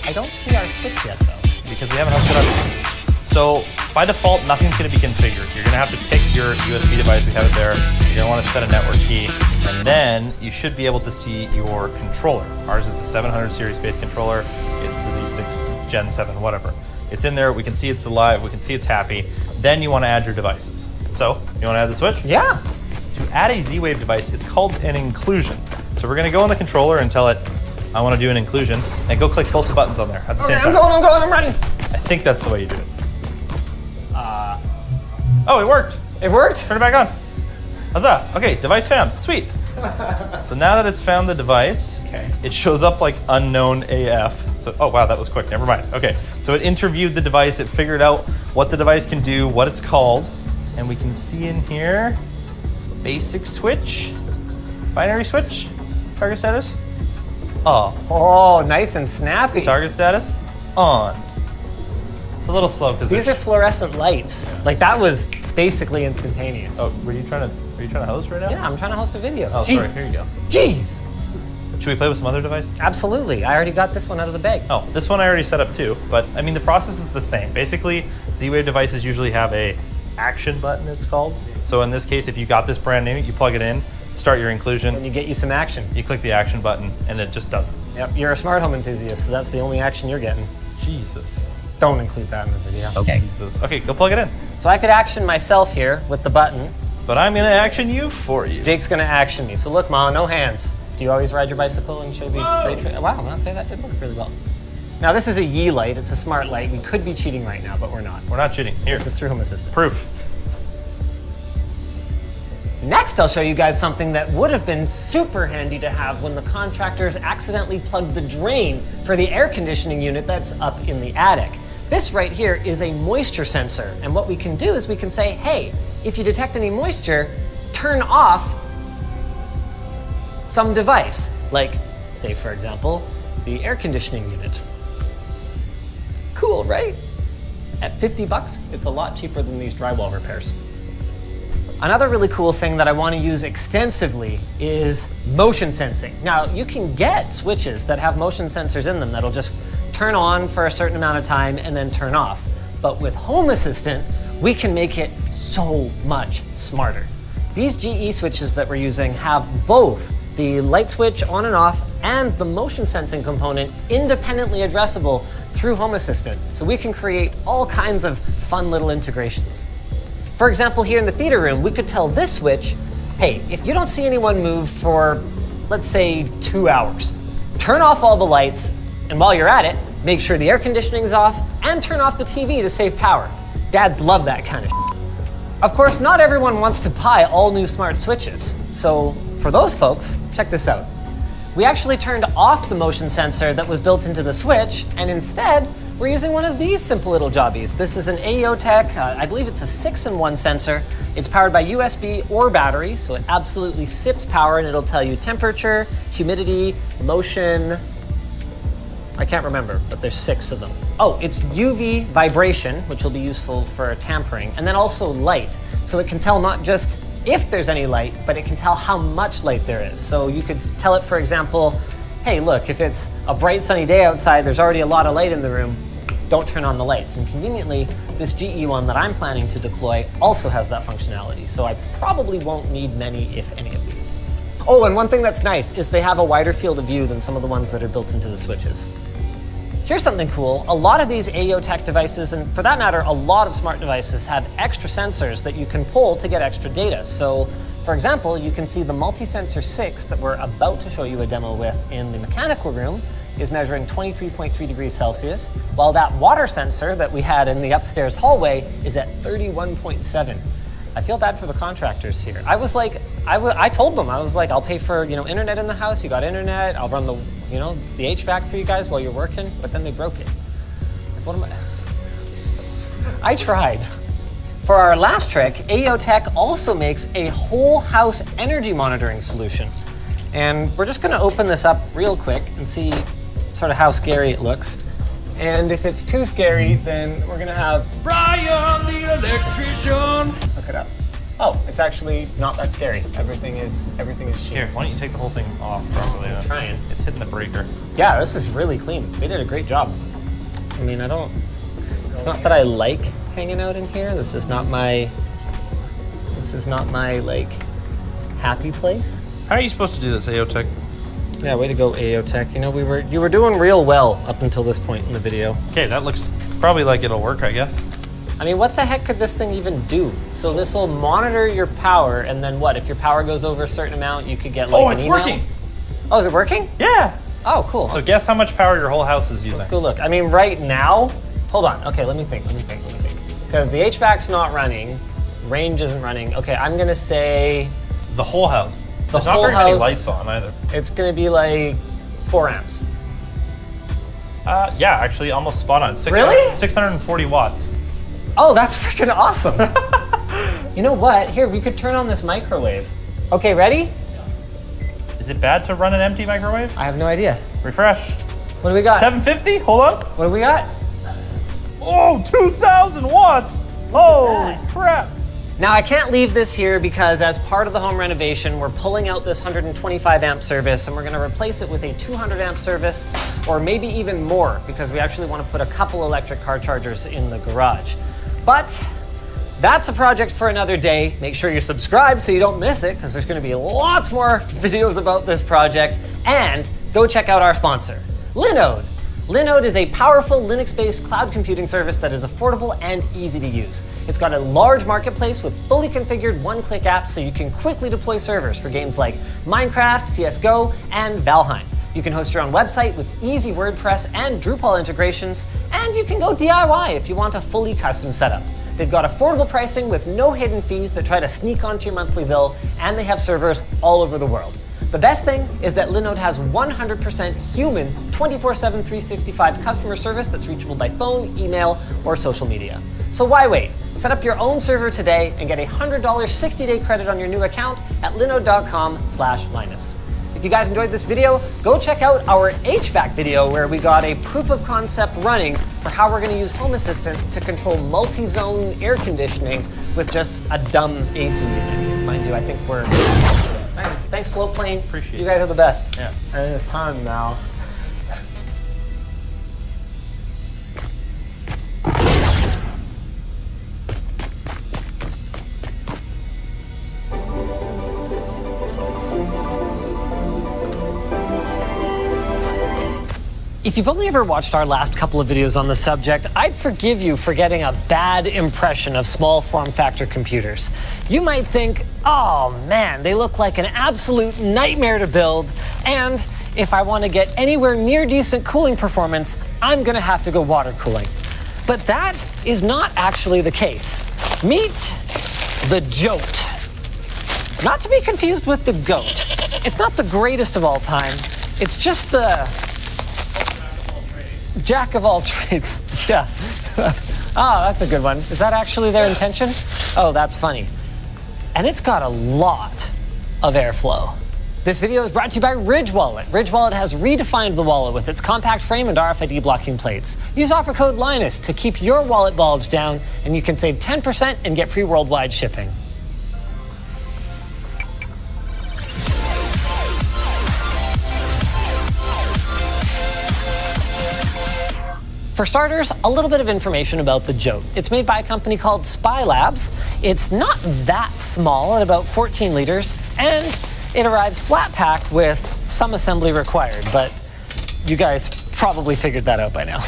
I don't see our switch yet though. Because we haven't hooked it up. So, by default, nothing's gonna be configured. You're gonna have to pick your USB device, we have it there. You're gonna wanna set a network key, and then you should be able to see your controller. Ours is the 700 series base controller. It's the Z-Sticks Gen 7, whatever. It's in there, we can see it's alive, we can see it's happy. Then you wanna add your devices. So, you wanna add the switch? Yeah. To add a Z-Wave device, it's called an inclusion. So we're gonna go on the controller and tell it, I want to do an inclusion, and go click both the buttons on there at the same time. I'm going, I'm ready. I think that's the way you do it. Oh, it worked. It worked? Turn it back on. Huzzah. Okay, device found. Sweet. So now that it's found the device, it shows up like unknown AF. So, oh wow, that was quick. Never mind. Okay, so it interviewed the device. It figured out what the device can do, what it's called, and we can see in here, basic switch, binary switch, target status. Oh, nice and snappy. Target status, on. It's a little slow because these are fluorescent lights. Like that was basically instantaneous. Oh, are you trying to host right now? Yeah, I'm trying to host a video. Oh, Jeez. sorry. Here you go. Jeez. Should we play with some other device? Absolutely. I already got this one out of the bag. Oh, this one I already set up too. But I mean, the process is the same. Basically, Z-Wave devices usually have a action button. It's called. So in this case, if you got this brand new, you plug it in. Start your inclusion. And you get you some action. You click the action button, and it just does it. Yep, you're a smart home enthusiast, so that's the only action you're getting. Jesus. Don't include that in the video. Okay. Jesus. Okay, go plug it in. So I could action myself here with the button, But I'm gonna action you for you. Jake's gonna action me. So look, Ma, no hands. Do you always ride your bicycle and show these great tricks? Wow, okay, that did work really well. Now this is a Yi light, it's a smart light. We could be cheating right now, but we're not. We're not cheating. Here. This is through Home Assistant. Proof. Next, I'll show you guys something that would have been super handy to have when the contractors accidentally plugged the drain for the air conditioning unit that's up in the attic. This right here is a moisture sensor, and what we can do is we can say, hey, if you detect any moisture, turn off some device, like, say for example, the air conditioning unit. Cool, right? At 50 bucks, it's a lot cheaper than these drywall repairs. Another really cool thing that I want to use extensively is motion sensing. Now, you can get switches that have motion sensors in them that'll just turn on for a certain amount of time and then turn off. But with Home Assistant, we can make it so much smarter. These GE switches that we're using have both the light switch on and off and the motion sensing component independently addressable through Home Assistant. So we can create all kinds of fun little integrations. For example, here in the theater room, we could tell this switch, hey, if you don't see anyone move for, let's say, 2 hours, turn off all the lights, and while you're at it, make sure the air conditioning's off, and turn off the TV to save power. Dads love that kind of shit. Of course, not everyone wants to buy all new smart switches. So for those folks, check this out. We actually turned off the motion sensor that was built into the switch, and instead, we're using one of these simple little jobbies. This is an AEOTech, I believe it's a 6-in-1 sensor. It's powered by USB or battery, so it absolutely sips power, and it'll tell you temperature, humidity, motion. I can't remember, but there's 6 of them. Oh, it's UV vibration, which will be useful for tampering, and then also light. So it can tell not just if there's any light, but it can tell how much light there is. So you could tell it, for example, hey, look, if it's a bright sunny day outside, there's already a lot of light in the room, don't turn on the lights. And conveniently, this GE one that I'm planning to deploy also has that functionality. So I probably won't need many, if any of these. Oh, and one thing that's nice is they have a wider field of view than some of the ones that are built into the switches. Here's something cool. A lot of these AEOTech devices, and for that matter, a lot of smart devices have extra sensors that you can pull to get extra data. So, for example, you can see the Multi-Sensor 6 that we're about to show you a demo with in the mechanical room is measuring 23.3 degrees Celsius, while that water sensor that we had in the upstairs hallway is at 31.7. I feel bad for the contractors here. I was like, I told them, I was like, I'll pay for, internet in the house. You got internet. I'll run the HVAC for you guys while you're working. But then they broke it. What am I tried. For our last trick, AEOTech also makes a whole house energy monitoring solution. And we're just gonna open this up real quick and see sort of how scary it looks. And if it's too scary, then we're gonna have Brian the electrician. look it up. Oh, it's actually not that scary. Everything is cheap. Here, why don't you take the whole thing off properly? I'm trying. It's hitting the breaker. Yeah, this is really clean. They did a great job. I mean, it's not that I like hanging out in here. This is not my like happy place. How are you supposed to do this, AEOTech? Yeah, way to go, AEOTech. You were doing real well up until this point in the video. Okay, that looks probably like it'll work, I guess. I mean, what the heck could this thing even do? So this will monitor your power, and then what? If your power goes over a certain amount, you could get like an email. Oh, it's working! Oh, is it working? Yeah! Oh, cool. So guess how much power your whole house is using? Let's go look. I mean, right now, hold on. Okay, let me think. Because the HVAC's not running, range isn't running. Okay, I'm gonna say the whole house. There's whole not very many house, lights on either. It's gonna be like 4 amps. Yeah, actually, almost spot on. Really? 640 watts. Oh, that's freaking awesome. You know what? Here, we could turn on this microwave. Okay, ready? Is it bad to run an empty microwave? I have no idea. Refresh. What do we got? 750? Hold on. What do we got? Oh, 2,000 watts! Holy crap! Now, I can't leave this here because as part of the home renovation, we're pulling out this 125 amp service and we're gonna replace it with a 200 amp service, or maybe even more, because we actually wanna put a couple electric car chargers in the garage. But that's a project for another day. Make sure you're subscribed so you don't miss it, because there's gonna be lots more videos about this project. And go check out our sponsor, Linode. Linode is a powerful Linux-based cloud computing service that is affordable and easy to use. It's got a large marketplace with fully configured one-click apps so you can quickly deploy servers for games like Minecraft, CSGO, and Valheim. You can host your own website with easy WordPress and Drupal integrations, and you can go DIY if you want a fully custom setup. They've got affordable pricing with no hidden fees that try to sneak onto your monthly bill, and they have servers all over the world. The best thing is that Linode has 100% human 24/7 365 customer service that's reachable by phone, email, or social media. So why wait? Set up your own server today and get a $100 60-day credit on your new account at linode.com/Linus. If you guys enjoyed this video, go check out our HVAC video where we got a proof of concept running for how we're going to use Home Assistant to control multi-zone air conditioning with just a dumb AC unit. Mind you, I think we're... Thanks, Floatplane. Appreciate it. You guys are the best. Yeah. And it's fun now. If you've only ever watched our last couple of videos on the subject, I'd forgive you for getting a bad impression of small form factor computers. You might think, oh man, they look like an absolute nightmare to build, and if I want to get anywhere near decent cooling performance, I'm going to have to go water cooling. But that is not actually the case. Meet the Jote. Not to be confused with the Goat. It's not the greatest of all time. It's just the Jack of all trades. Yeah. Ah, that's a good one. Is that actually their intention? Oh, that's funny. And it's got a lot of airflow. This video is brought to you by Ridge Wallet. Ridge Wallet has redefined the wallet with its compact frame and RFID blocking plates. Use offer code Linus to keep your wallet bulge down, and you can save 10% and get free worldwide shipping. For starters, a little bit of information about the Jote. It's made by a company called Spy Labs. It's not that small at about 14 liters, and it arrives flat pack with some assembly required, but you guys probably figured that out by now.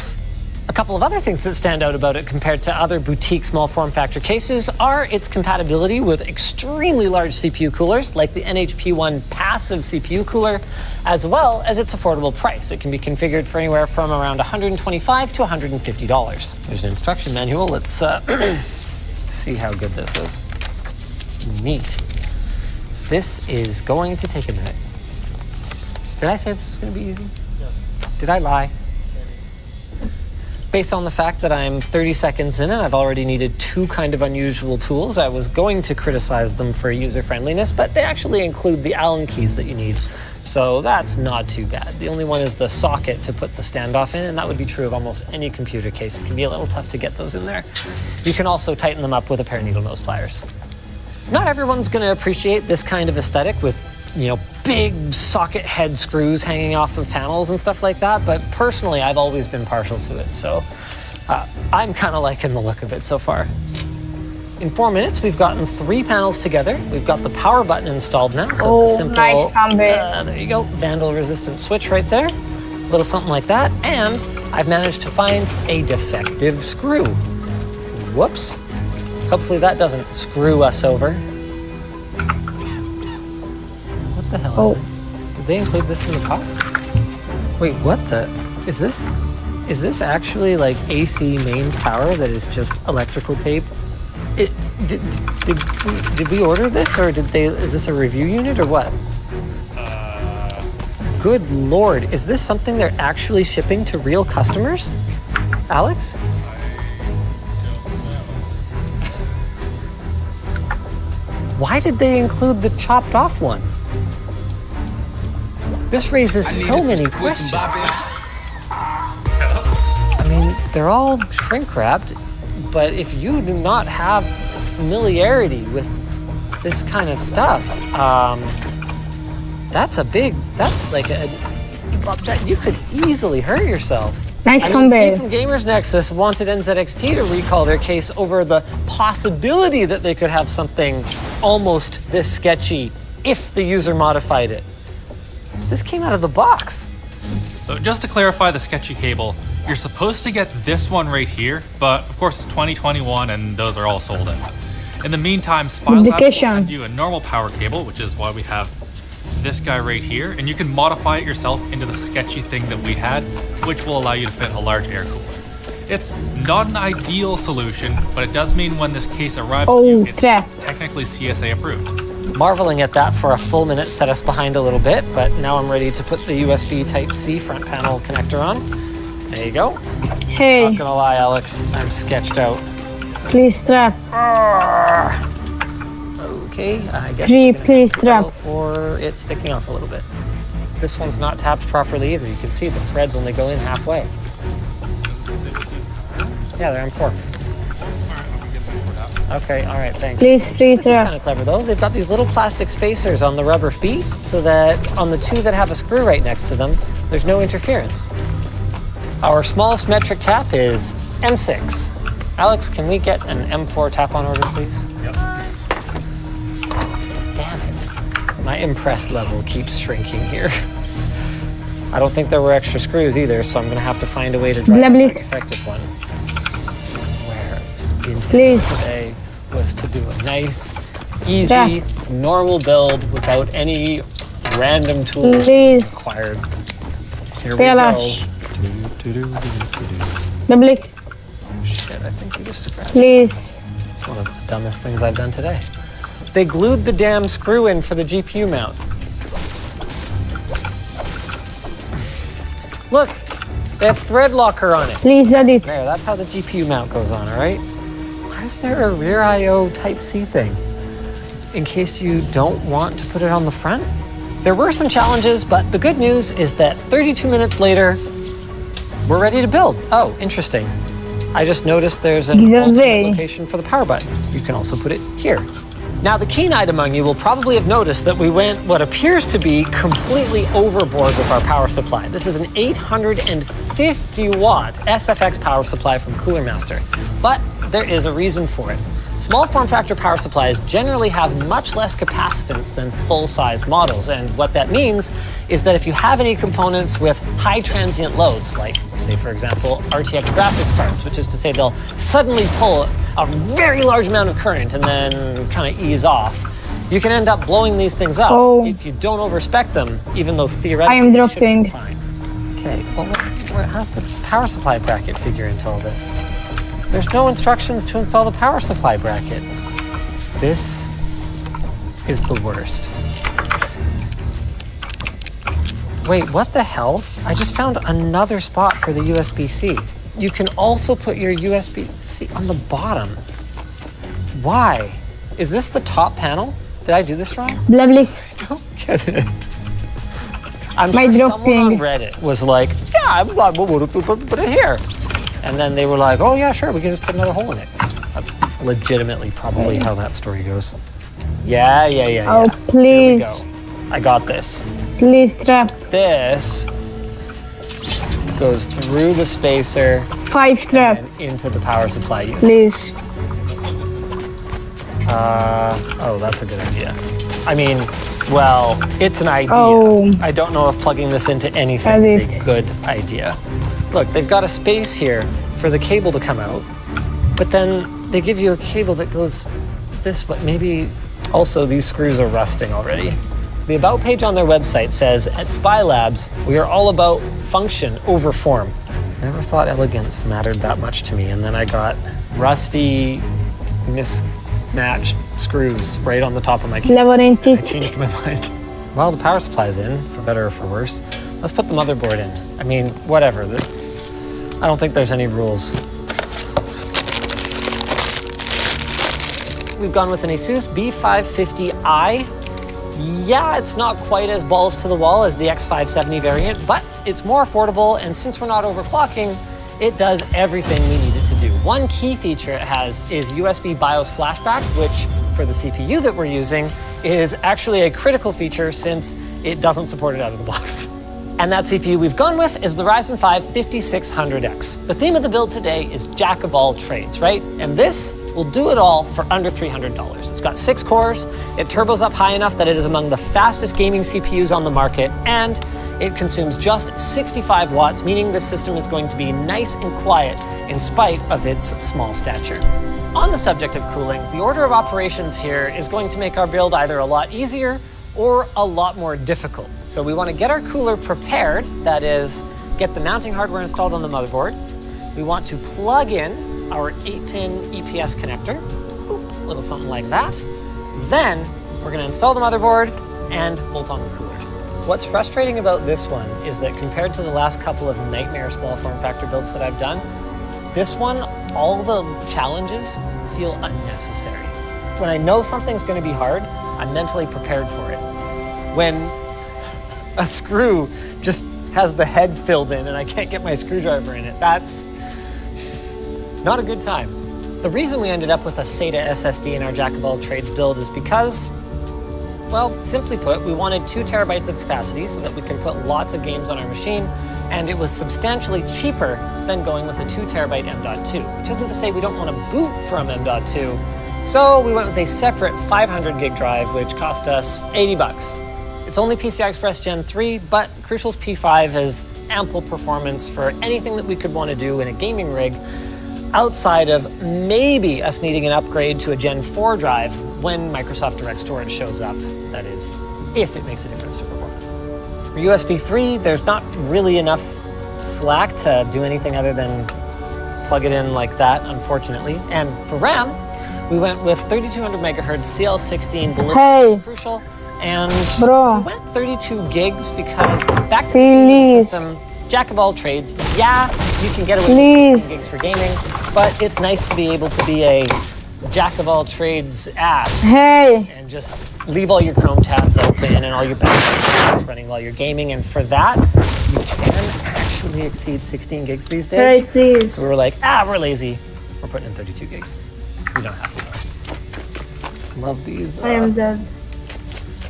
A couple of other things that stand out about it compared to other boutique small form factor cases are its compatibility with extremely large CPU coolers like the NHP-1 passive CPU cooler, as well as its affordable price. It can be configured for anywhere from around $125 to $150. There's an instruction manual. Let's see how good this is. Neat. This is going to take a minute. Did I say this was going to be easy? No. Did I lie? Based on the fact that I'm 30 seconds in and I've already needed two kind of unusual tools, I was going to criticize them for user-friendliness, but they actually include the Allen keys that you need. So that's not too bad. The only one is the socket to put the standoff in, and that would be true of almost any computer case. It can be a little tough to get those in there. You can also tighten them up with a pair of needle nose pliers. Not everyone's going to appreciate this kind of aesthetic with, you know, big socket head screws hanging off of panels and stuff like that, but personally I've always been partial to it, so I'm kind of liking the look of it so far. In 4 minutes we've gotten 3 panels together. We've got the power button installed now, so it's a simple, nice there you go, vandal resistant switch right there, a little something like that, and I've managed to find a defective screw. Whoops. Hopefully that doesn't screw us over. What the hell is this? Did they include this in the cost? Wait, what the? Is this actually like AC mains power that is just electrical taped? Did we order this, or is this a review unit or what? Good Lord, is this something they're actually shipping to real customers? Alex? Why did they include the chopped off one? This raises so many questions. I mean, they're all shrink wrapped, but if you do not have familiarity with this kind of stuff, that's like that you could easily hurt yourself. Nice Steve zombies. from Gamers Nexus wanted NZXT to recall their case over the possibility that they could have something almost this sketchy if the user modified it. This came out of the box. So just to clarify the sketchy cable, you're supposed to get this one right here, but of course it's 2021 and those are all sold in. In the meantime, Spylab will send you a normal power cable, which is why we have this guy right here, and you can modify it yourself into the sketchy thing that we had, which will allow you to fit a large air cooler. It's not an ideal solution, but it does mean when this case arrives to you, it's technically CSA approved. Marveling at that for a full minute set us behind a little bit, but now I'm ready to put the USB Type-C front panel connector on. There you go. Hey. Not gonna lie, Alex, I'm sketched out. Please strap. Okay, I guess Please strap. for it sticking off a little bit. This one's not tapped properly either. You can see the threads only go in halfway. Yeah, they're M4. Okay, all right, thanks. Please free This is kind strap. of clever though. They've got these little plastic spacers on the rubber feet so that on the two that have a screw right next to them, there's no interference. Our smallest metric tap is M6. Alex, can we get an M4 tap on order, please? Yep. Damn it. My impress level keeps shrinking here. I don't think there were extra screws either, so I'm gonna have to find a way to drive Lovely. a effective one. Where the intent Please. today was to do a nice, easy, normal build without any random tools Please. required. Here we Relax. go. Double. Shit, I think we just scratched. Please. It's one of the dumbest things I've done today. They glued the damn screw in for the GPU mount. Look, they have thread locker on it. Please add it. There, that's how the GPU mount goes on, all right? Why is there a rear I/O Type-C thing? In case you don't want to put it on the front? There were some challenges, but the good news is that 32 minutes later, we're ready to build. Oh, interesting. I just noticed there's an alternate location for the power button. You can also put it here. Now, the keen-eyed among you will probably have noticed that we went what appears to be completely overboard with our power supply. This is an 850-watt SFX power supply from Cooler Master, but there is a reason for it. Small form factor power supplies generally have much less capacitance than full-sized models, and what that means is that if you have any components with high transient loads, like, say, for example, RTX graphics cards, which is to say they'll suddenly pull a very large amount of current and then kind of ease off, you can end up blowing these things up if you don't overspec them, even though theoretically I am they should be dropping. fine. Okay, well, how's the power supply bracket figure into all this? There's no instructions to install the power supply bracket. This is the worst. Wait, what the hell? I just found another spot for the USB-C. You can also put your USB-C on the bottom. Why? Is this the top panel? Did I do this wrong? Lovely. I don't get it. I'm My sure someone on dropping. Reddit was like, yeah, we'll put it here. And then they were like, oh yeah, sure, we can just put another hole in it. That's legitimately probably how that story goes. Yeah. Oh, please. Here we go. I got this. Please strap. This goes through the spacer 5 strap. and into the power supply unit. Please. Oh, that's a good idea. I mean, well, it's an idea. Oh. I don't know if plugging this into anything is a good idea. Look, they've got a space here for the cable to come out, but then they give you a cable that goes this way. Maybe also these screws are rusting already. The About page on their website says, at Spy Labs, we are all about function over form. Never thought elegance mattered that much to me, and then I got rusty, mismatched screws right on the top of my case. I changed my mind. Well, the power supply's in, for better or for worse. Let's put the motherboard in. I mean, whatever. I don't think there's any rules. We've gone with an Asus B550i. Yeah, it's not quite as balls to the wall as the X570 variant, but it's more affordable, and since we're not overclocking, it does everything we need it to do. One key feature it has is USB BIOS flashback, which for the CPU that we're using is actually a critical feature since it doesn't support it out of the box. And that CPU we've gone with is the Ryzen 5 5600X. The theme of the build today is jack of all trades, right? And this will do it all for under $300. It's got 6 cores, it turbos up high enough that it is among the fastest gaming CPUs on the market, and It consumes just 65 watts, meaning this system is going to be nice and quiet in spite of its small stature. On the subject of cooling, the order of operations here is going to make our build either a lot easier or a lot more difficult. So we want to get our cooler prepared, that is, get the mounting hardware installed on the motherboard. We want to plug in our 8-pin EPS connector, a little something like that. Then we're going to install the motherboard and bolt on the cooler. What's frustrating about this one is that compared to the last couple of nightmare small form factor builds that I've done, this one, all the challenges feel unnecessary. When I know something's going to be hard, I'm mentally prepared for it. When a screw just has the head filled in and I can't get my screwdriver in it, that's not a good time. The reason we ended up with a SATA SSD in our Jack of all trades build is because, well, simply put, we wanted 2 terabytes of capacity so that we can put lots of games on our machine, and it was substantially cheaper than going with a 2 terabyte M.2, which isn't to say we don't want to boot from M.2, so we went with a separate 500 gig drive, which cost us 80 bucks. It's only PCI Express Gen 3, but Crucial's P5 has ample performance for anything that we could want to do in a gaming rig, outside of maybe us needing an upgrade to a Gen 4 drive when Microsoft Direct Storage shows up, that is, if it makes a difference to performance. For USB 3, there's not really enough slack to do anything other than plug it in like that, unfortunately. And for RAM, we went with 3200 megahertz CL16 ballistic Crucial, and we went 32 gigs because back to the system, Jack of all trades, yeah, you can get away with 16 gigs for gaming, but it's nice to be able to be a Jack of all trades ass and just leave all your Chrome tabs open and all your background running while you're gaming, and for that, you can actually exceed 16 gigs these days. So we were like, we're lazy. We're putting in 32 gigs. We don't have to. Love these. I am dead.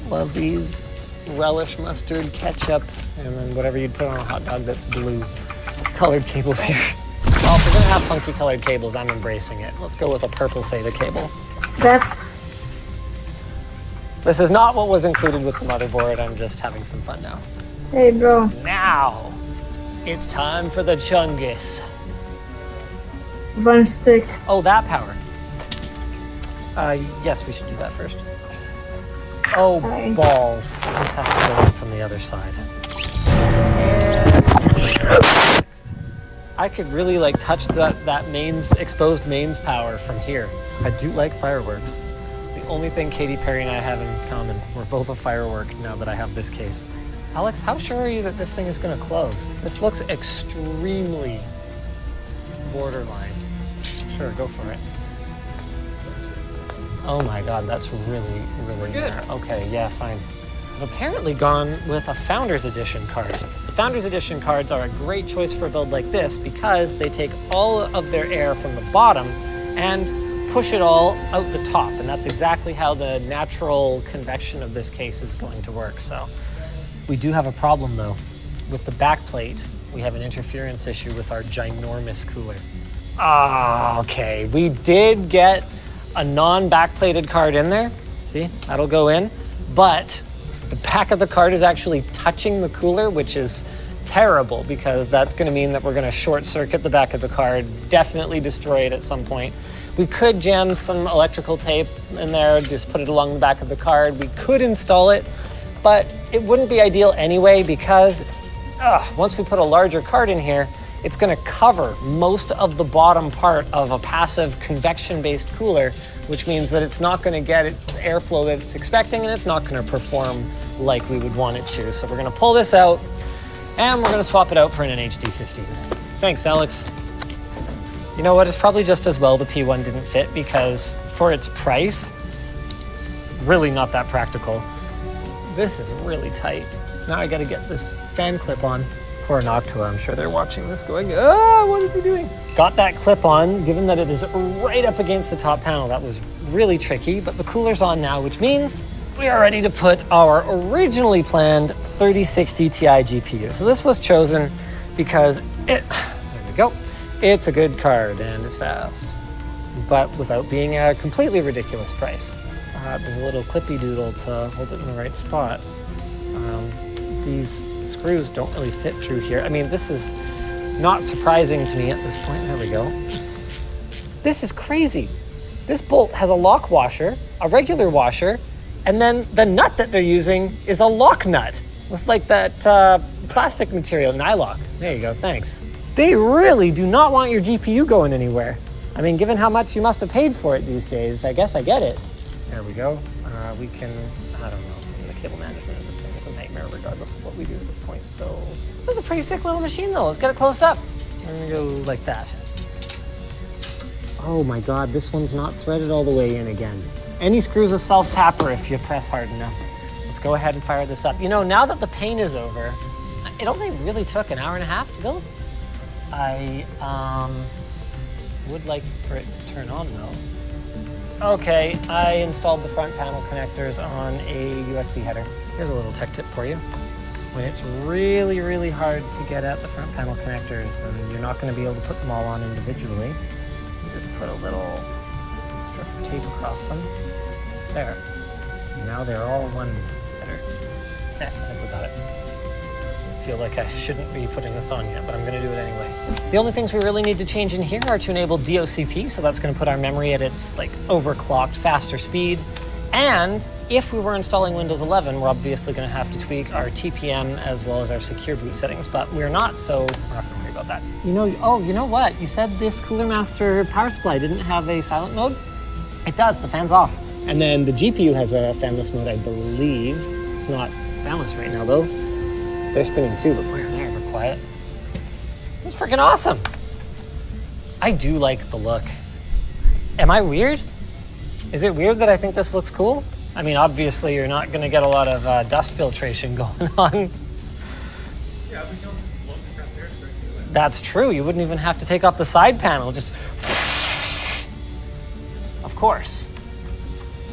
Love these relish mustard ketchup and then whatever you'd put on a hot dog that's blue colored cables here. Well, if we're gonna have funky colored cables, I'm embracing it. Let's go with a purple SATA cable. This is not what was included with the motherboard. I'm just having some fun now. Hey, bro. Now, it's time for the Chungus. One stick. Oh, that power. Yes, we should do that first. Oh, balls. This has to go in from the other side. And next. I could really like touch that mains, exposed mains power from here. I do like fireworks. The only thing Katy Perry and I have in common, we're both a firework now that I have this case. Alex, how sure are you that this thing is gonna close? This looks extremely borderline. Sure, go for it. Oh my god, that's really, really good. Okay, yeah, fine. I've apparently gone with a Founders Edition card. The Founders Edition cards are a great choice for a build like this because they take all of their air from the bottom and push it all out the top. And that's exactly how the natural convection of this case is going to work. So we do have a problem though. With the back plate, we have an interference issue with our ginormous cooler. Okay, we did get a non-backplated card in there. See, that'll go in. But the back of the card is actually touching the cooler, which is terrible because that's gonna mean that we're gonna short circuit the back of the card, definitely destroy it at some point. We could jam some electrical tape in there, just put it along the back of the card. We could install it, but it wouldn't be ideal anyway because once we put a larger card in here, it's going to cover most of the bottom part of a passive convection-based cooler, which means that it's not going to get the airflow that it's expecting, and it's not going to perform like we would want it to. So we're going to pull this out, and we're going to swap it out for an NHD 15. Thanks, Alex. You know what? It's probably just as well the P1 didn't fit because for its price, it's really not that practical. This is really tight. Now I got to get this fan clip on. Or Noctua, I'm sure they're watching this going, what is he doing? Got that clip on, given that it is right up against the top panel. That was really tricky, but the cooler's on now, which means we are ready to put our originally planned 3060 Ti GPU. So this was chosen because there we go. It's a good card and it's fast, but without being a completely ridiculous price. There's a little clippy doodle to hold it in the right spot. these screws don't really fit through here. I mean, this is not surprising to me at this point. There we go. This is crazy. This bolt has a lock washer, a regular washer, and then the nut that they're using is a lock nut with like that plastic material, nylock. There you go, thanks. They really do not want your GPU going anywhere. I mean, given how much you must have paid for it these days, I guess I get it. There we go. We can, I don't know, the cable management of this thing is a nightmare regardless of what we do at this point. So, this is a pretty sick little machine though. Let's get it closed up. I'm gonna go like that. Oh my God, this one's not threaded all the way in again. Any screw's a self-tapper if you press hard enough. Let's go ahead and fire this up. You know, now that the pain is over, it only really took an hour and a half to build. I would like for it to turn on though. Okay, I installed the front panel connectors on a USB header. Here's a little tech tip for you. When it's really, really hard to get at the front panel connectors and you're not going to be able to put them all on individually, you just put a little strip of tape across them. There. Now they're all one header. I think we got it. I feel like I shouldn't be putting this on yet, but I'm gonna do it anyway. The only things we really need to change in here are to enable DOCP, so that's gonna put our memory at its like overclocked, faster speed. And if we were installing Windows 11, we're obviously gonna have to tweak our TPM as well as our secure boot settings, but we're not, so we're not gonna worry about that. You know, oh, you know what? You said this Cooler Master power supply didn't have a silent mode? It does, the fan's off. And then the GPU has a fanless mode, I believe. It's not fanless right now though. They're spinning too, but they're quiet. This is freaking awesome. I do like the look. Am I weird? Is it weird that I think this looks cool? I mean, obviously you're not gonna get a lot of dust filtration going on. Yeah, we don't look at there, so That's true, you wouldn't even have to take off the side panel, just... Of course.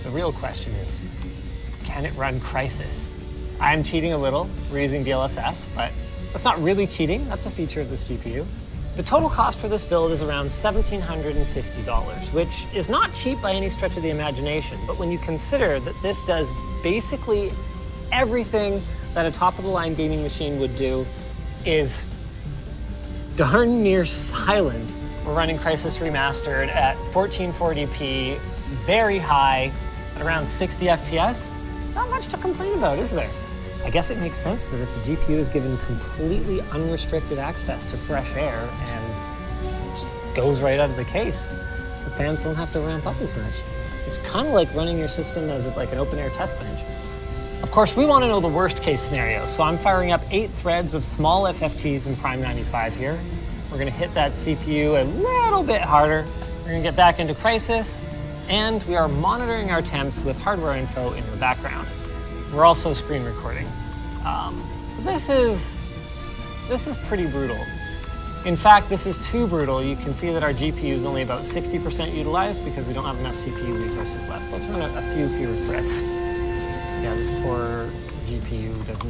The real question is, can it run Crysis? I'm cheating a little, we're using DLSS, but that's not really cheating, that's a feature of this GPU. The total cost for this build is around $1,750, which is not cheap by any stretch of the imagination, but when you consider that this does basically everything that a top-of-the-line gaming machine would do, is darn near silent. We're running Crysis Remastered at 1440p, very high, at around 60 FPS. Not much to complain about, is there? I guess it makes sense that if the GPU is given completely unrestricted access to fresh air and it just goes right out of the case, the fans don't have to ramp up as much. It's kind of like running your system as like an open air test bench. Of course, we want to know the worst case scenario, so I'm firing up 8 threads of small FFTs in Prime 95 here. We're going to hit that CPU a little bit harder. We're going to get back into Crysis, and we are monitoring our temps with hardware info in the background. We're also screen recording. So this is pretty brutal. In fact, this is too brutal. You can see that our GPU is only about 60% utilized because we don't have enough CPU resources left. Let's run a few fewer threads. Yeah, this poor GPU does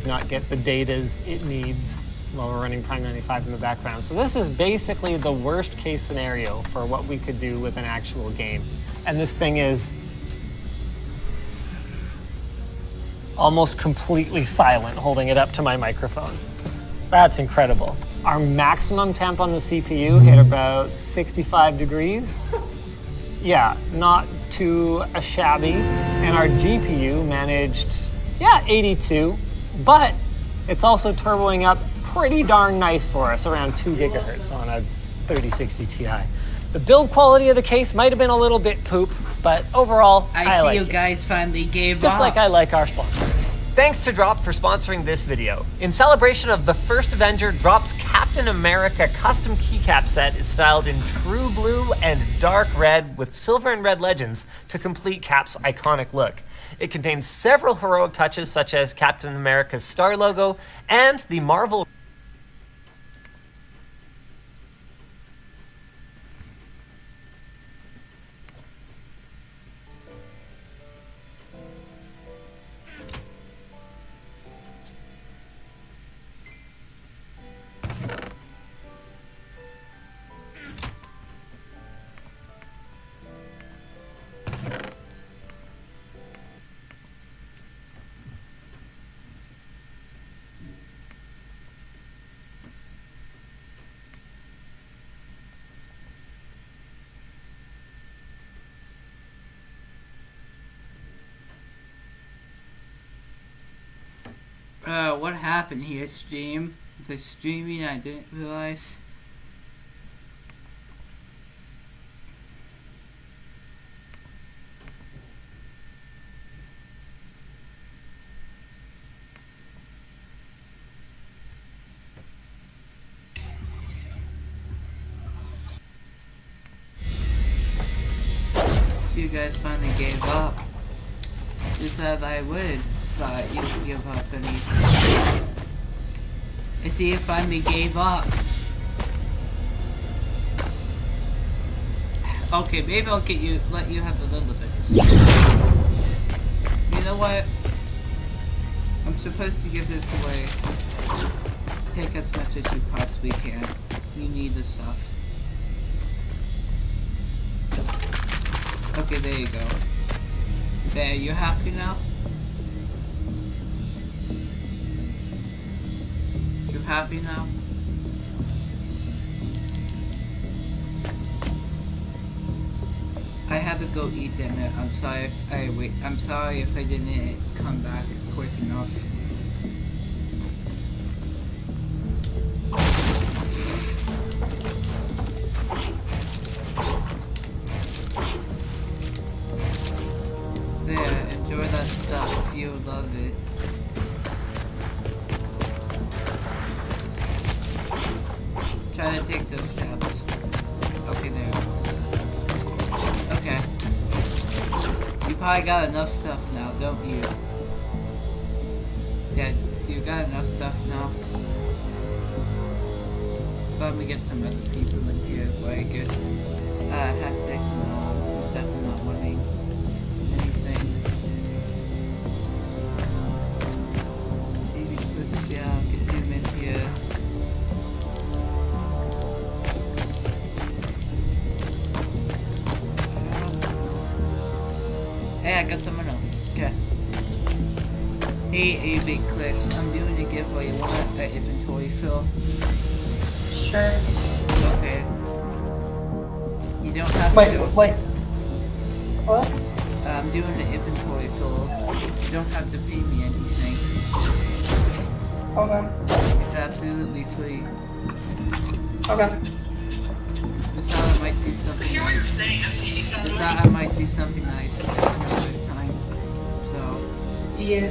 not get the datas it needs while we're running Prime 95 in the background. So this is basically the worst case scenario for what we could do with an actual game. And this thing is almost completely silent, holding it up to my microphone. That's incredible. Our maximum temp on the CPU hit about 65 degrees. Yeah, not too shabby. And our GPU managed, 82, but it's also turboing up pretty darn nice for us, around 2 gigahertz on a 3060 Ti. The build quality of the case might have been a little bit poop, but overall, I like it. I see you guys finally gave up. Just like I like our sponsor. Thanks to Drop for sponsoring this video. In celebration of the first Avenger, Drop's Captain America custom keycap set is styled in true blue and dark red with silver and red legends to complete Cap's iconic look. It contains several heroic touches such as Captain America's star logo and the Marvel What happened here, stream? The streaming, I didn't realize. You guys finally gave up. Just as I would thought you would give up any. I see you finally gave up. Okay, maybe I'll let you have a little bit. You know what? I'm supposed to give this away. Take as much as you possibly can. You need the stuff. Okay, there you go. There, you happy now? You happy now? I had to go eat dinner. I'm sorry if I didn't come back quick enough. There, enjoy that stuff. You'll love it. Try to take those tabs. Okay, there. Okay. You probably got enough stuff now, don't you? Yeah, you got enough stuff now. Let me get some other people in here where I get hectic. No, he's definitely not winning anything. Maybe let's get him in here. Hey, I got someone else. Okay. Hey, A Big Clicks. I'm doing a giveaway. You want an inventory fill? Sure. Okay. You don't have Wait, to. wait. What? I'm doing an inventory fill. You don't have to pay me anything. Okay. It's absolutely free. Okay. This thought I might do something nice. This thought I might do something nice another time. So. Yeah.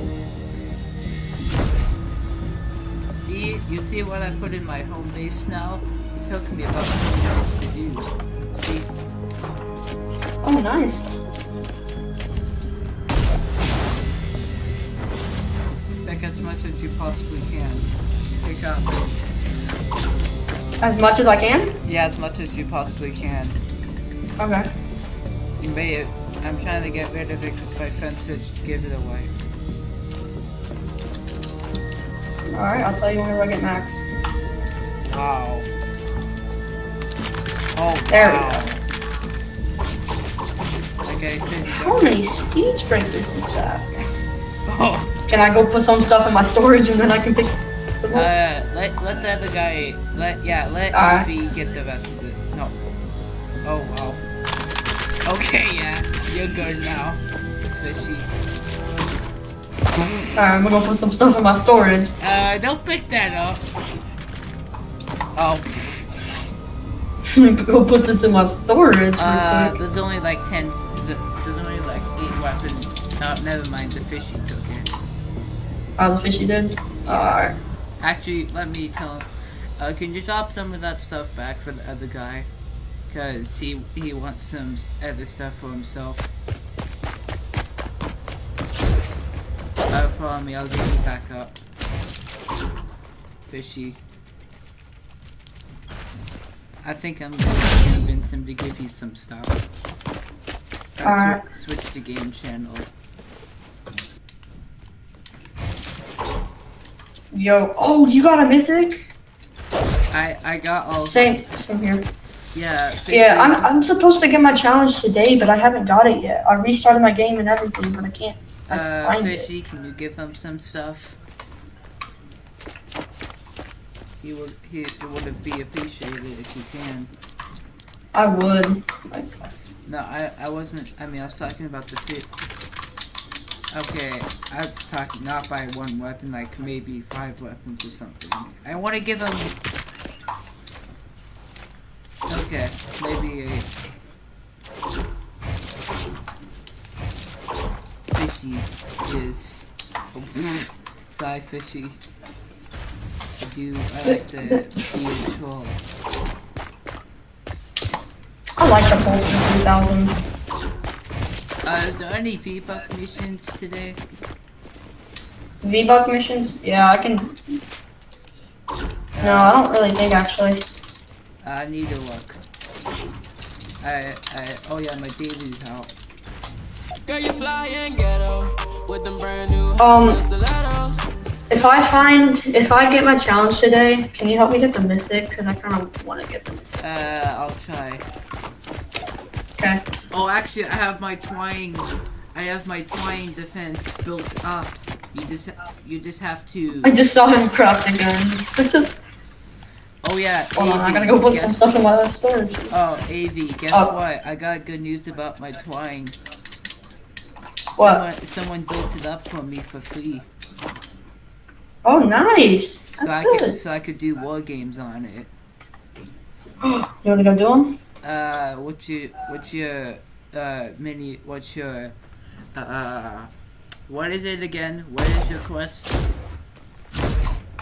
See, you see what I put in my home base now? It took me about 20 minutes to do. See? Oh, nice. Pick as much as you possibly can. Pick up. As much as I can? Yeah, as much as you possibly can. Okay. You made it. I'm trying to get rid of it because my friend said give it away. Alright, I'll tell you whenever I get max. Wow. Oh, There wow. Like I said, you How don't... many siege breakers is that? Oh. Can I go put some stuff in my storage and then I can pick some up? Let the other guy, let Evie get the rest of it. No. Oh, wow. Okay, yeah. You're good now. Fishy. Alright, I'm gonna go put some stuff in my storage. Don't pick that up. Oh. Go put this in my storage real quick. There's only like 10, there's only like 8 weapons. Never mind, the fishy took it. Oh, the fishy did? Alright. Actually, let me tell him. Can you drop some of that stuff back for the other guy? Cause he wants some other stuff for himself. Follow me, I'll get you back up. Fishy. I think I'm gonna convince him to give you some stuff. Alright. Switch the game channel. Yo, oh, you got a mythic? I got all. Same here. Yeah. Yeah, I'm supposed to get my challenge today, but I haven't got it yet. I restarted my game and everything, but I can't. Fishy, can you give him some stuff? It would be appreciated if you can. I would. No, I wasn't. I mean, I was talking about the fit. Okay, I'm talking not by one weapon, like maybe 5 weapons or something. I want to give him. Okay, maybe a fishy is. Sly fishy. I like the troll. I like the Pulse 3000. Is there any V-Buck missions today? V-Buck missions? Yeah, I can. No, I don't really think actually. I need to look. Oh yeah, my daily's out. Girl, you fly and ghetto with them brand new If I get my challenge today, can you help me get the mythic? Because I kind of want to get the mythic. I'll try. Okay. Oh, actually, I have my twine defense built up. You just have to. I just saw him craft again. Oh yeah. Hold on, AV, I gotta go put some stuff in my storage. Oh, AV, guess what? I got good news about my twine. What? Someone built it up for me for free. Oh, nice. That's good. So I could do war games on it. You wanna go do them? What's your what is it again? What is your quest?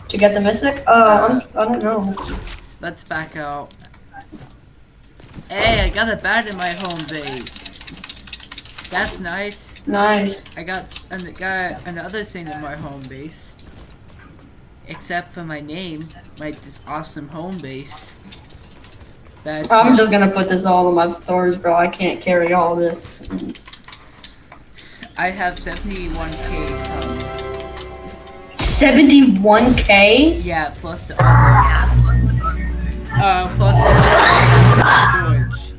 To get the mythic? I don't know. Let's back out. Hey, I got a bat in my home base. That's nice. Nice. I got another thing in my home base. Except for my name, this awesome home base. I'm just gonna put this all in my storage, bro. I can't carry all this. I have 71K. 71K? Yeah, plus the storage.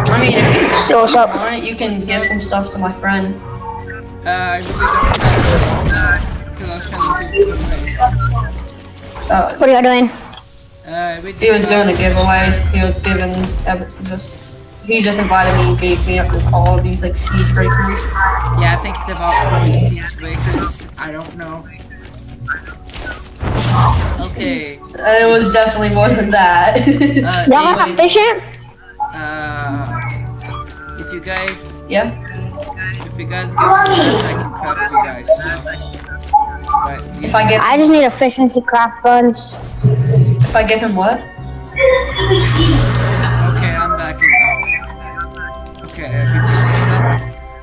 I mean, if what's up? you can give some stuff to my friend. I really don't have because I was trying to What are you doing? He was doing a giveaway. He was giving he just invited me and gave me up with all of these like siege breakers. Yeah, I think it's about 40 siege breakers. I don't know. Okay. It was definitely more than that. Y'all got efficient? If you guys Yeah. If you guys give me I can craft you guys stuff. But If I get I just need efficiency craft guns. if I give him what? okay, I'm backing out. Okay,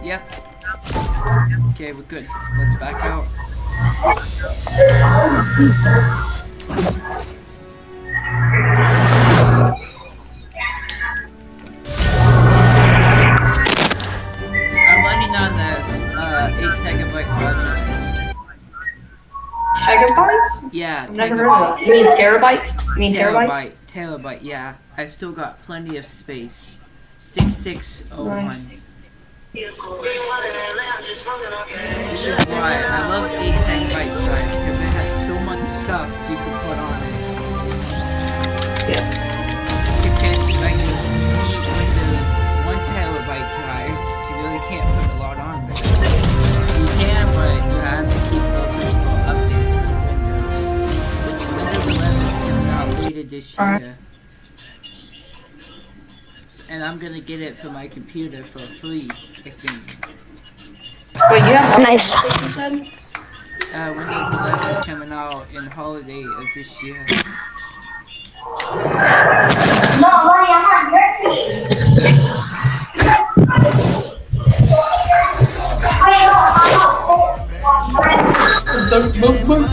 yep. Okay, we're good. Let's back out. I'm running on this 8 GB hard drive. Terabytes? Yeah, I've never heard of that. You mean terabytes? You mean terabytes? Terabyte, yeah. I still got plenty of space. 6601. Nice. This is why I love 8 GB drives because it has so much stuff you can put on it. Yeah. Compared to like the 1 terabyte drives, you really can't put a lot on there. You can, but you have to keep looking for updates for Windows. Which Windows 11 is coming out later this year. And I'm gonna get it for my computer for free, I think. Wait, you have Nice. you said? Windows 11 is coming out in holiday of this year.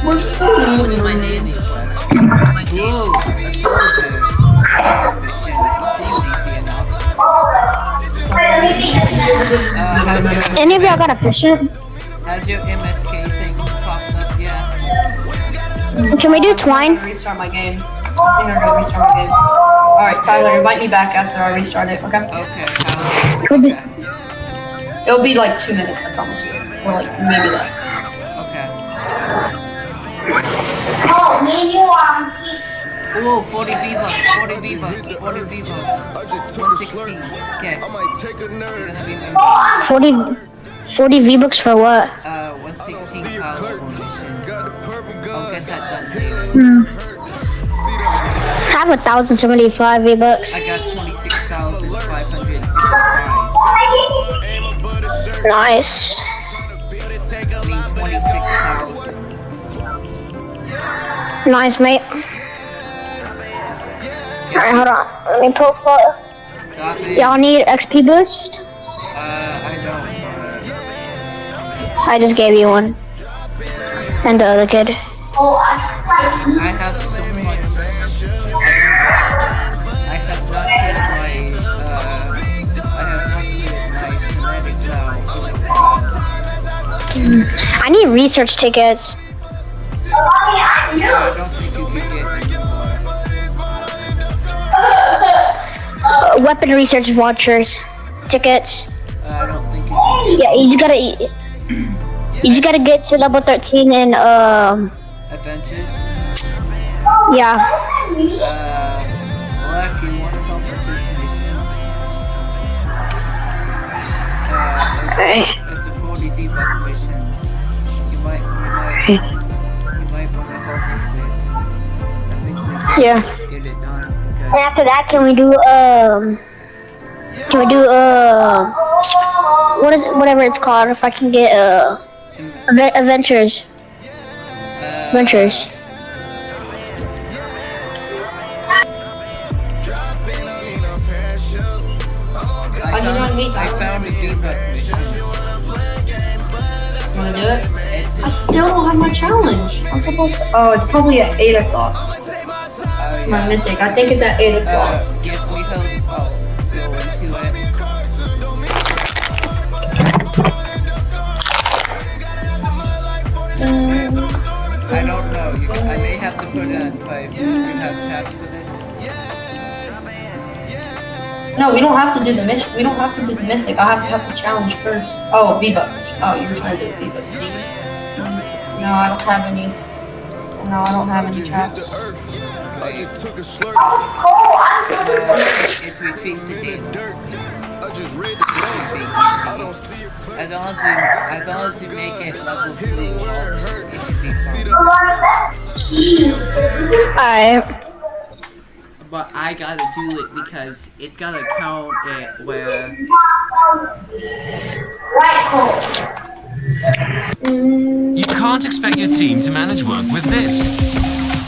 What's my name? Whoa, a soldier. Any of y'all got efficient? Has your MSK thing popped up yet? Can we do twine? Restart my game. I think I'm gonna restart my game. Alright, Tyler, invite me back after I restart it, okay? Okay. It'll be like 2 minutes, I promise you. Or like maybe less. Okay. Oh, me and you Ooh, 40 V-Bucks, 40 V-Bucks, 40 V-Bucks. 116. Okay. You're gonna be my 40. 40 V-Bucks for what? 116 power mission. I'll get that done later. I have 1,075 V-Bucks. I got 26,555. Nice. I mean 26,000. Nice, mate. Alright, hold on. Let me profile. Y'all need XP boost? I don't. I just gave you one. And the other kid. I have so much. I have not played I need research tickets. I don't think you can get anymore. Weapon research vouchers. Tickets. I don't think you can. Yeah, you just gotta get to level 13 in Adventures? yeah. Black, you want to help with this mission? Okay. It's a 40 V-Buck mission. You might want to help with it. I think we Yeah. can get it done. And after that, can we do what is it, whatever it's called? If I can get adventures. Adventures. I found a V-Buck mission. Wanna do it? I still don't have my challenge. I'm supposed to. Oh, it's probably at 8 o'clock. My mistake. I think it's at 8 o'clock. Give me those. Go into it. I don't know. I may have to put it on pipe. You have chats for this. No, we don't have to do the mission. We don't have to do the mystic. I have to have the challenge first. Oh, V-Buck. Oh, you were trying to do V-Buck. No, I don't have any. No, I don't have any traps. It's retreat to data. As long as you make it level 3, it should be fine. Alright. But I gotta do it because it's gotta count it where. You can't expect your team to manage work with this.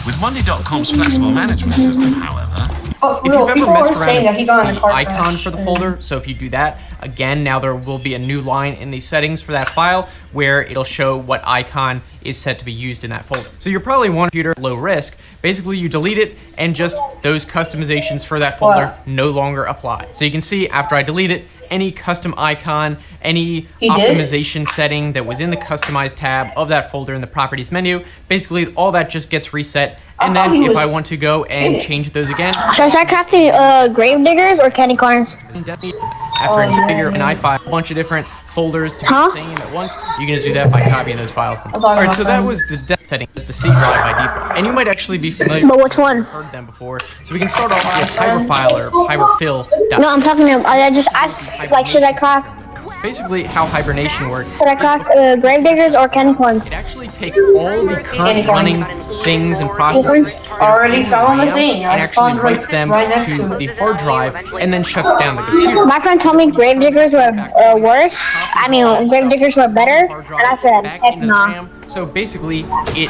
With Monday.com's flexible management system, however, If you've ever messed around saying that he got in with the the car icon crash. for the folder, so if you do that, again, now there will be a new line in the settings for that file where it'll show what icon is set to be used in that folder. So you're probably one computer low risk. Basically, you delete it and just those customizations for that folder no longer apply. So you can see after I delete it, any custom icon, any optimization setting that was in the customized tab of that folder in the properties menu, basically all that just gets reset. And then if I want to go and change those again, Should I start crafting grave diggers or candy corns? after I configure an iFile, a bunch of different folders to be the same at once, you can just do that by copying those files. Alright, so that was the depth setting, the C drive by default. And you might actually be familiar But which one? heard them before. So we can start off with Hyperfile or Hyperfill. No, I'm talking to I should I craft Basically, how hibernation works. should I craft grave diggers or candy corns? It actually takes all the current running things and processes Already found the thing. and I actually spawned writes them right next to to the it. hard drive and then shuts down the computer. My friend told me grave diggers were worse. I mean, grave diggers were better, and I said, Back heck into the nah. RAM. So basically, it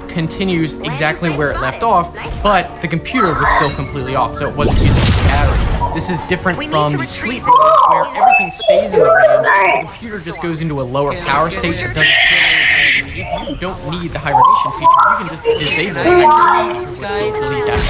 continues exactly where it left off, but the computer was still completely off, so it wasn't using the battery. This is different from the sleep mode, where everything stays in the RAM. The computer just goes into a lower power state that doesn't. If you don't need the hibernation feature, you can just disable it and delete that.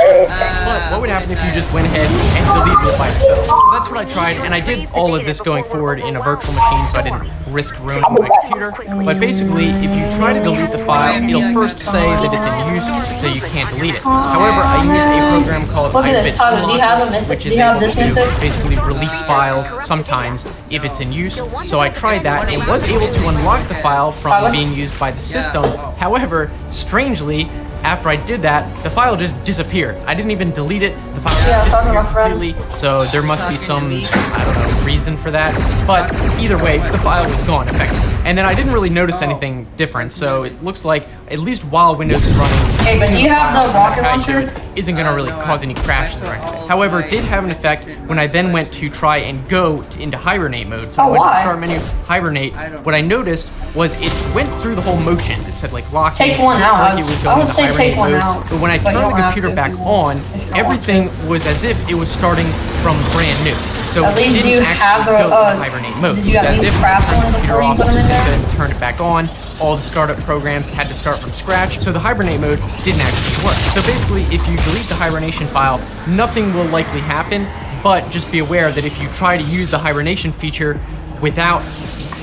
But what would happen if you just went ahead and deleted it by yourself? So that's what I tried, and I did all of this going forward in a virtual machine, so I didn't risk ruining my computer. But basically, if you try to delete the file, it'll first say that it's in use, so you can't delete it. However, I used a program called Look at this, Tyler. Do you have a method? which Do is you have able this to method? basically release files sometimes if it's in use. So I tried that and was able to unlock the file from being used by the system. However, strangely, after I did that, the file just disappears. I didn't even delete it. The file Yeah, just talking to my disappeared friend. completely. So there must be some, I don't know, reason for that. But either way, the file was gone effectively. And then I didn't really notice anything different. So it looks like, at least while Windows is running, Hey, but do you have the rocket launcher? isn't going to really cause any crashes or anything. However, it did have an effect when I then went to try and go into hibernate mode. So I went to start menu, hibernate. What I noticed was it went through the whole motion. It said like locking. Take one out. like it was going I would into say hibernate take one mode. out. But when I But you turned the don't have computer to. back on, everything was as if it was starting from brand new. So At it least didn't you actually have the, go into hibernate mode. did you at As least if craft I turned one the computer before you off, put them in there? then turned it back on. All the startup programs had to start from scratch, so the hibernate mode didn't actually work. So basically, if you delete the hibernation file, nothing will likely happen, but just be aware that if you try to use the hibernation feature without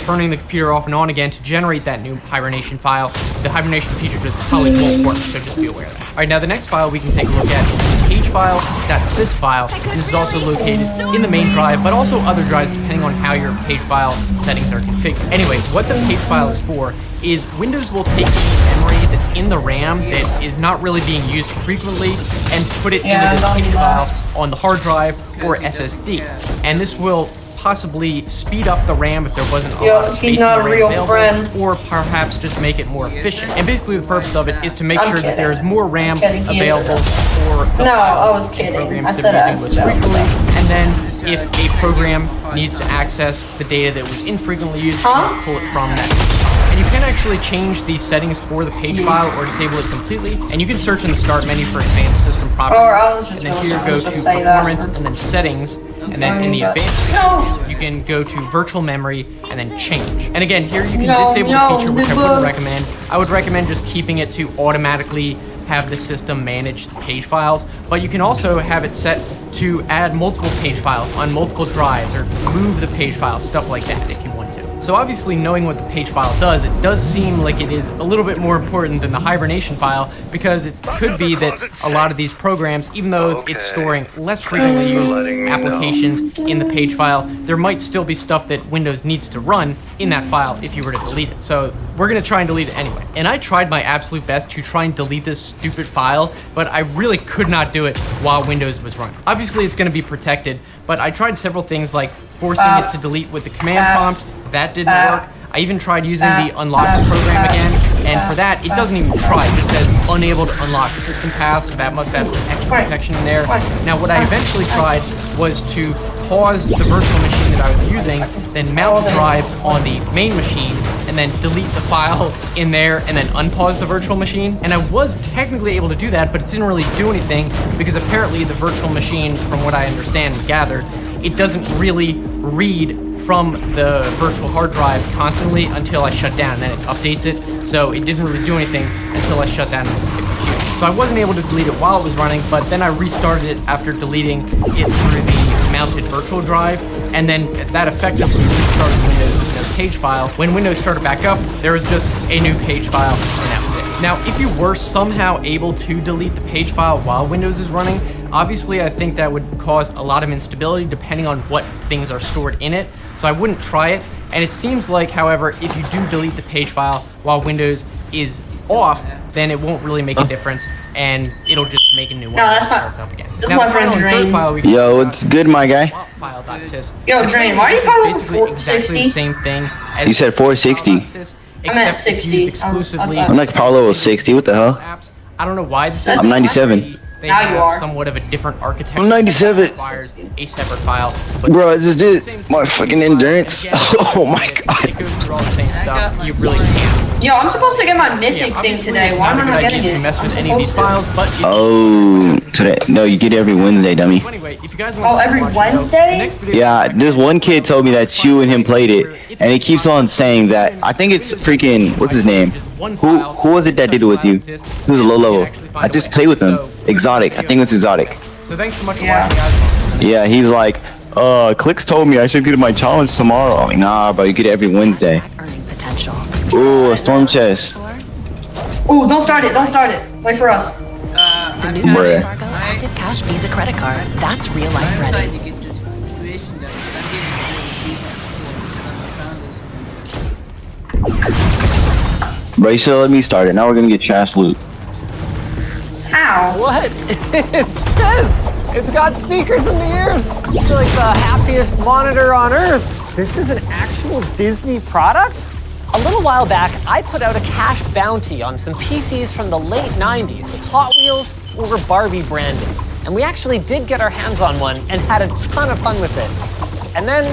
turning the computer off and on again to generate that new hibernation file, the hibernation feature just probably won't work, so just be aware of that. All right, now the next file we can take a look at is the page file.sys file, and this is also located in the main drive, but also other drives depending on how your page file settings are configured. Anyway, what the page file is for is Windows will take the memory that's in the RAM that is not really being used frequently and put it into this page file on the hard drive or SSD. And this will possibly speed up the RAM if there wasn't a lot of space in the RAM available, or perhaps just make it more efficient. And basically the purpose of it is to make sure that there is more RAM available for the programs that are using most frequently. And then if a program needs to access the data that was infrequently used, you can pull it from that. And you can actually change the settings for the page file or disable it completely. And you can search in the start menu for advanced system properties. And then here go to performance and then settings. And then in the advanced, you can go to virtual memory and then change. And again, here you can disable the feature, which I wouldn't recommend. I would recommend just keeping it to automatically have the system manage the page files, but you can also have it set to add multiple page files on multiple drives or move the page files, stuff like that if you want to. So obviously knowing what the page file does, it does seem like it is a little bit more important than the hibernation file, because it could be that a lot of these programs, even though it's storing less frequently used applications in the page file, there might still be stuff that Windows needs to run in that file if you were to delete it. So we're gonna try and delete it anyway. And I tried my absolute best to try and delete this stupid file, but I really could not do it while Windows was running. Obviously it's gonna be protected, but I tried several things like forcing it to delete with the command prompt. That didn't work. I even tried using the unlock program again, and for that, it doesn't even try. It just says unable to unlock system paths, so that must have some extra protection in there. Now, what I eventually tried was to pause the virtual machine that I was using, then mount the drive on the main machine, and then delete the file in there, and then unpause the virtual machine. And I was technically able to do that, but it didn't really do anything, because apparently the virtual machine, from what I understand and gathered, it doesn't really read from the virtual hard drive constantly until I shut down, and then it updates it. So it didn't really do anything until I shut down the computer. So I wasn't able to delete it while it was running, but then I restarted it after deleting it through the mounted virtual drive, and then that effectively restarted Windows with no page file. When Windows started back up, there was just a new page file, and that was it. Now, if you were somehow able to delete the page file while Windows is running, obviously I think that would cause a lot of instability depending on what things are stored in it. So I wouldn't try it. And it seems like, however, if you do delete the page file while Windows is off, then it won't really make a difference, and it'll just make a new one that starts up again. That's my friend Drain. Yo, it's good, my guy. Yo, Drain, why are you calling it 460? Exactly the same thing. You said 460. I'm at 60. Exclusively. I'm like Paulo 60. What the hell? I don't know why this is. I'm 97. They Now have you are. somewhat of a different architecture. I'm 97. That requires a separate file. But Bro, I just did my fucking endurance. Oh my god. it goes through all the same stuff. You really can't. Yo, I'm supposed to get my mythic thing today. Why am I not getting to it? mess with any of these files, but Oh, today. No, you get it every Wednesday, dummy. anyway, if you guys Oh, every Wednesday? Yeah, this one kid told me that you and him played it, and he keeps on saying that. I think it's freaking, what's his name? Who was it that did it with you? Who's a low level? I just played with him. Exotic. I think it's Exotic. So thanks so much for watching, guys. Yeah, he's like, Clicks told me I should get my challenge tomorrow. I'm like, nah, bro, you get it every Wednesday. Ooh, a storm chest. Ooh, don't start it. Don't start it. Wait for us. The new Bruh. Fargo Active Cash Visa credit card. That's real life I'm trying ready. to get this situation done. I'm getting Bro, you should let me start it. Now we're gonna get trash loot. How? What is this? It's got speakers in the ears. It's like the happiest monitor on earth. This is an actual Disney product? A little while back, I put out a cash bounty on some PCs from the late 90s with Hot Wheels or Barbie branding. And we actually did get our hands on one and had a ton of fun with it. And then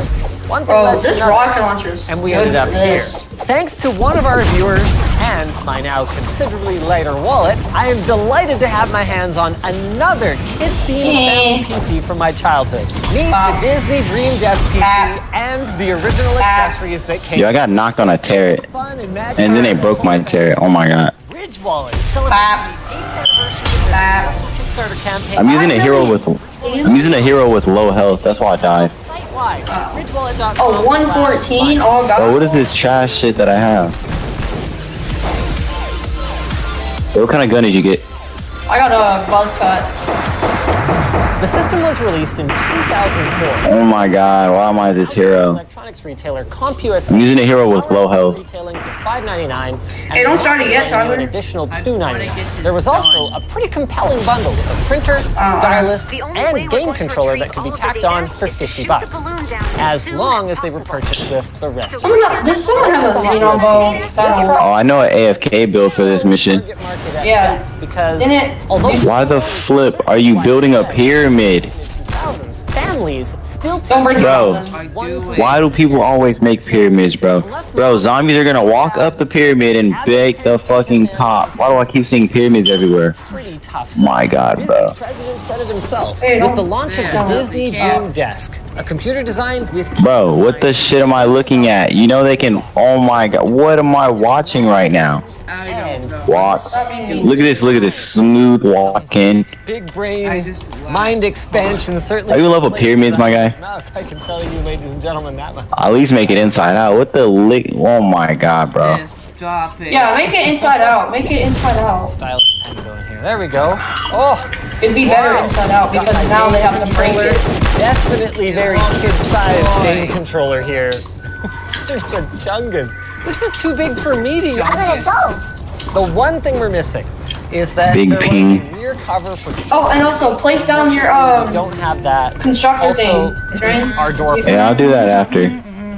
one thing led to this another, rocket launcher's and we good ended up for here. this. Thanks to one of our viewers and my now considerably lighter wallet, I am delighted to have my hands on another kid-themed family PC from my childhood. Meet the Disney Dream Desk PC and the original accessories that came. Yo, I got knocked on a turret, and then they broke my turret. Oh my god. Ridge Wallet celebrating the 8th anniversary of the Kickstarter campaign. I'm using a hero with low health. That's why I died. Ridgewallet.com. Oh, 114? Oh, God. Oh, what is this trash shit that I have? What kind of gun did you get? I got a buzz cut. The system was released in 2004. Oh my god, why am I this hero? Electronics retailer CompUSA. I'm using a hero with low health. Retailing for $5.99. Hey, don't start it yet, Tyler. An additional $2.99. There was also a pretty compelling bundle with a printer, stylus, and game controller that could be tacked on for $50, as long as they were purchased with the rest of the system. Does someone have a Xenon bow? Oh, I know an AFK build for this mission. Yeah, because Why the flip are you building a pyramid? Families still Bro, why do people always make pyramids, bro? Bro, zombies are gonna walk up the pyramid and break the fucking top. Why do I keep seeing pyramids everywhere? My god, bro. The president said it himself with the launch of the Disney Dream Desk, a computer designed with. Bro, what the shit am I looking at? You know they can. Oh my god, what am I watching right now? Walk. Look at this smooth walking. Big brain, mind expansion. Certainly. Are you level pyramids, my guy? I can tell you, ladies and gentlemen, that much. At least make it inside out. What the lick? Oh my god, bro. Stop it. Yeah, make it inside out. Make it inside out. Stylus pen going here. There we go. Oh, it'd be better inside out because now they have to break it. Definitely very kid-sized game controller here. These are chungas. This is too big for me to use. The one thing we're missing is that big there ping. was a rear cover for. Oh, and also place down your don't have that constructor also, thing. Our door. Yeah, I'll do that after.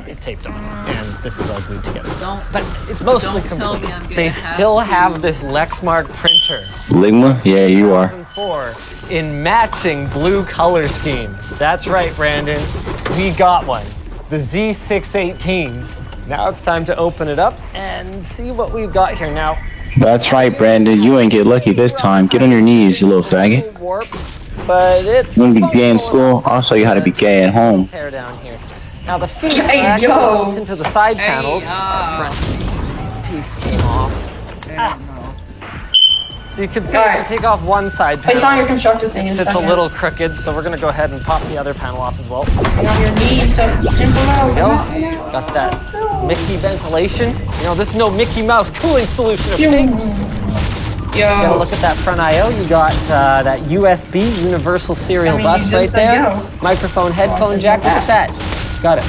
It taped on, and this is all glued together. But it's mostly complete. They still have this Lexmark printer. Ligma? Yeah, you are. 2004 in matching blue color scheme. That's right, Brandon. We got one. The Z618. Now it's time to open it up and see what we've got here now. That's right, Brandon. You ain't get lucky this time. Get on your knees, you little faggot. But it's. You wanna be gay in school? I'll show you how to be gay at home. Tear down here. Now the feet are actually built into the side panels. The front piece came off. So you can see I can take off one side panel. Place on your constructor thing. It's a little crooked, so we're gonna go ahead and pop the other panel off as well. Get on your knees to There we go. Got that Mickey ventilation. You know, this is no Mickey Mouse cooling solution of pink. Just gotta look at that front I/O. You got that USB universal serial bus right there. Microphone, headphone jack. Look at that. Got it.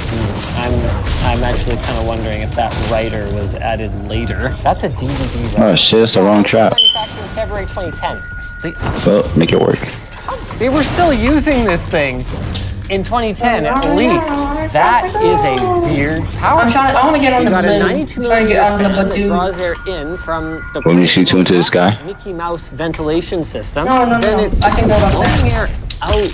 I'm actually kind of wondering if that writer was added later. That's a DVD writer. Oh shit, it's the wrong trap. Manufactured in February 2010. Well, make it work. They were still using this thing in 2010 at least. That is a weird power. I want to get on the balloon. You got a 92 millimeter fan that draws air in from the when you shoot into the sky. Mickey Mouse ventilation system. No. Then it's I can go about blowing air out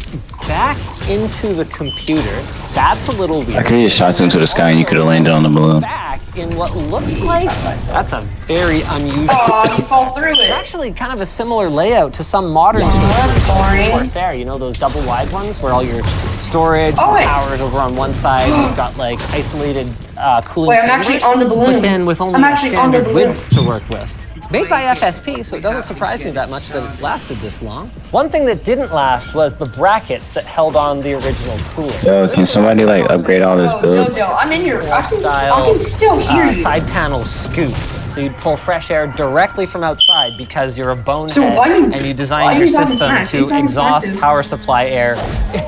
back into the computer. That's a little weird. I could have just shot into the sky and you could have landed on the balloon. Back in what looks like that's a very unusual. Oh, you fall through it. It's actually kind of a similar layout to some modern Corsair. You know those double wide ones where all your storage and power is over on one side. You've got like isolated cooling. Wait, I'm actually on the balloon. But then with only a standard width to work with. It's made by FSP, so it doesn't surprise me that much that it's lasted this long. One thing that didn't last was the brackets that held on the original cooler. Yo, can somebody like upgrade all this build? I'm in your. I can still hear you. Side panel scoop. So you'd pull fresh air directly from outside because you're a bonehead So and you designed your system to exhaust power supply air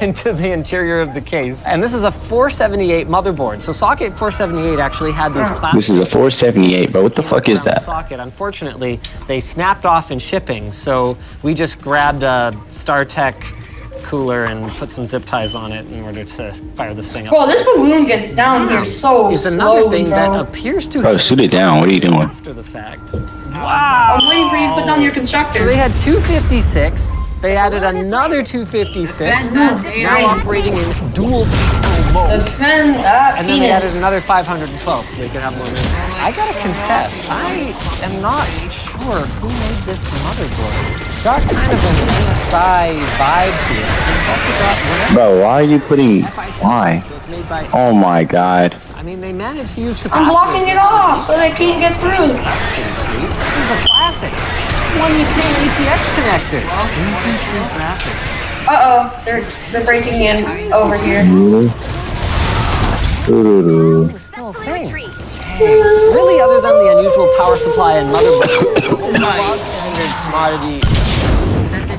into the interior of the case. And this is a 478 motherboard. So socket 478 actually had these plastic. This is a 478, bro. What the fuck is that? Socket. Unfortunately, they snapped off in shipping, so we just grabbed a StarTech cooler and put some zip ties on it in order to fire this thing up. Bro, this balloon gets down here so It's another slowly, thing bro. that appears to Bro, shoot it down. What are you doing? after the fact. Wow! I'm waiting for you to put down your constructor. So they had 256. They added another 256. Now operating in dual mode. Defend that And then they added penis. another 512 so they could have more memory. I gotta confess, I am not sure who made this motherboard. It's got kind of an MSI vibe to it. It's also got whatever. Bro, why are you putting... Why? So it's made by... Oh my god. I mean, they managed to use capacitors. I'm blocking it off so they can't get through. This is a classic. One you see an ETX connector. Graphics. Uh-oh, they're breaking in over here. It's still a thing. Really, other than the unusual power supply and motherboard, this is a bog standard commodity.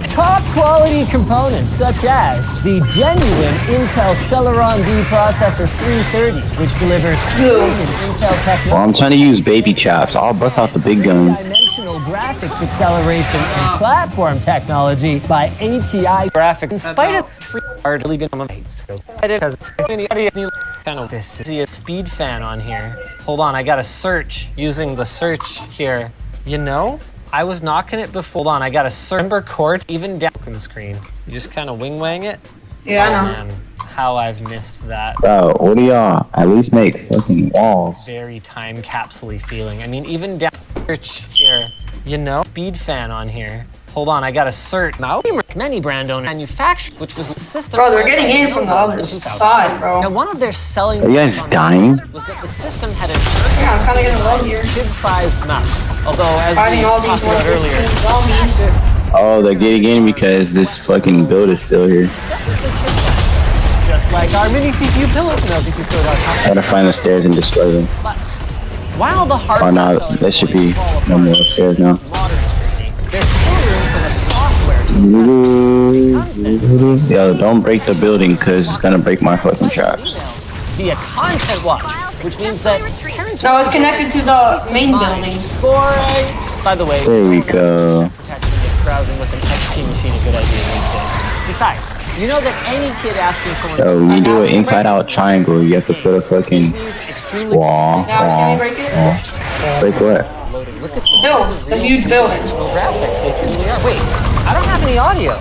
Top quality components such as the genuine Intel Celeron D processor 330, which delivers Intel technology. Well, I'm trying to use baby chops. I'll bust out the big guns. Dimensional graphics acceleration and platform technology by ATI Graphics. In spite of free hard really been on my face. Because kind of this is a speed fan on here. Hold on, I gotta search using the search here. You know? I was knocking it before. Hold on, I got a Remember chords even down on the screen. You just kind of wing-wang it. Yeah, I know. Man, how I've missed that. Bro, what do y'all at least make fucking walls? Very time capsule-y feeling. I mean, even down search here, you know, speed fan on here. Hold on, I got a cert. Now, many brand owners manufactured, which was the system. Bro, they're getting in from the other side, bro. Now, one of their selling Are you guys dying? was that the system had a Yeah, I'm kind of getting low here. kid-sized mouse. Although, as Fighting we all these talked about earlier, 116 zombies. Oh, they're getting in because this fucking build is still here. just like our mini CPU pillows. No, I gotta find the stairs and destroy them. While the hardware Oh no, there should be no more stairs now. there's still room for the software to Yo, don't break the building because it's gonna break my fucking traps. via content watch, which means that parents No, it's connected to the main building. boring. By the way, There we go. protection makes browsing with an XP machine a good idea these days. Besides, you know that any kid asking for Yo, when you do an inside-out triangle, you have to put a fucking wall. Now, can we break it? Break what? Look at Build, the huge building. graphics, they truly are. Wait, I don't have any audio.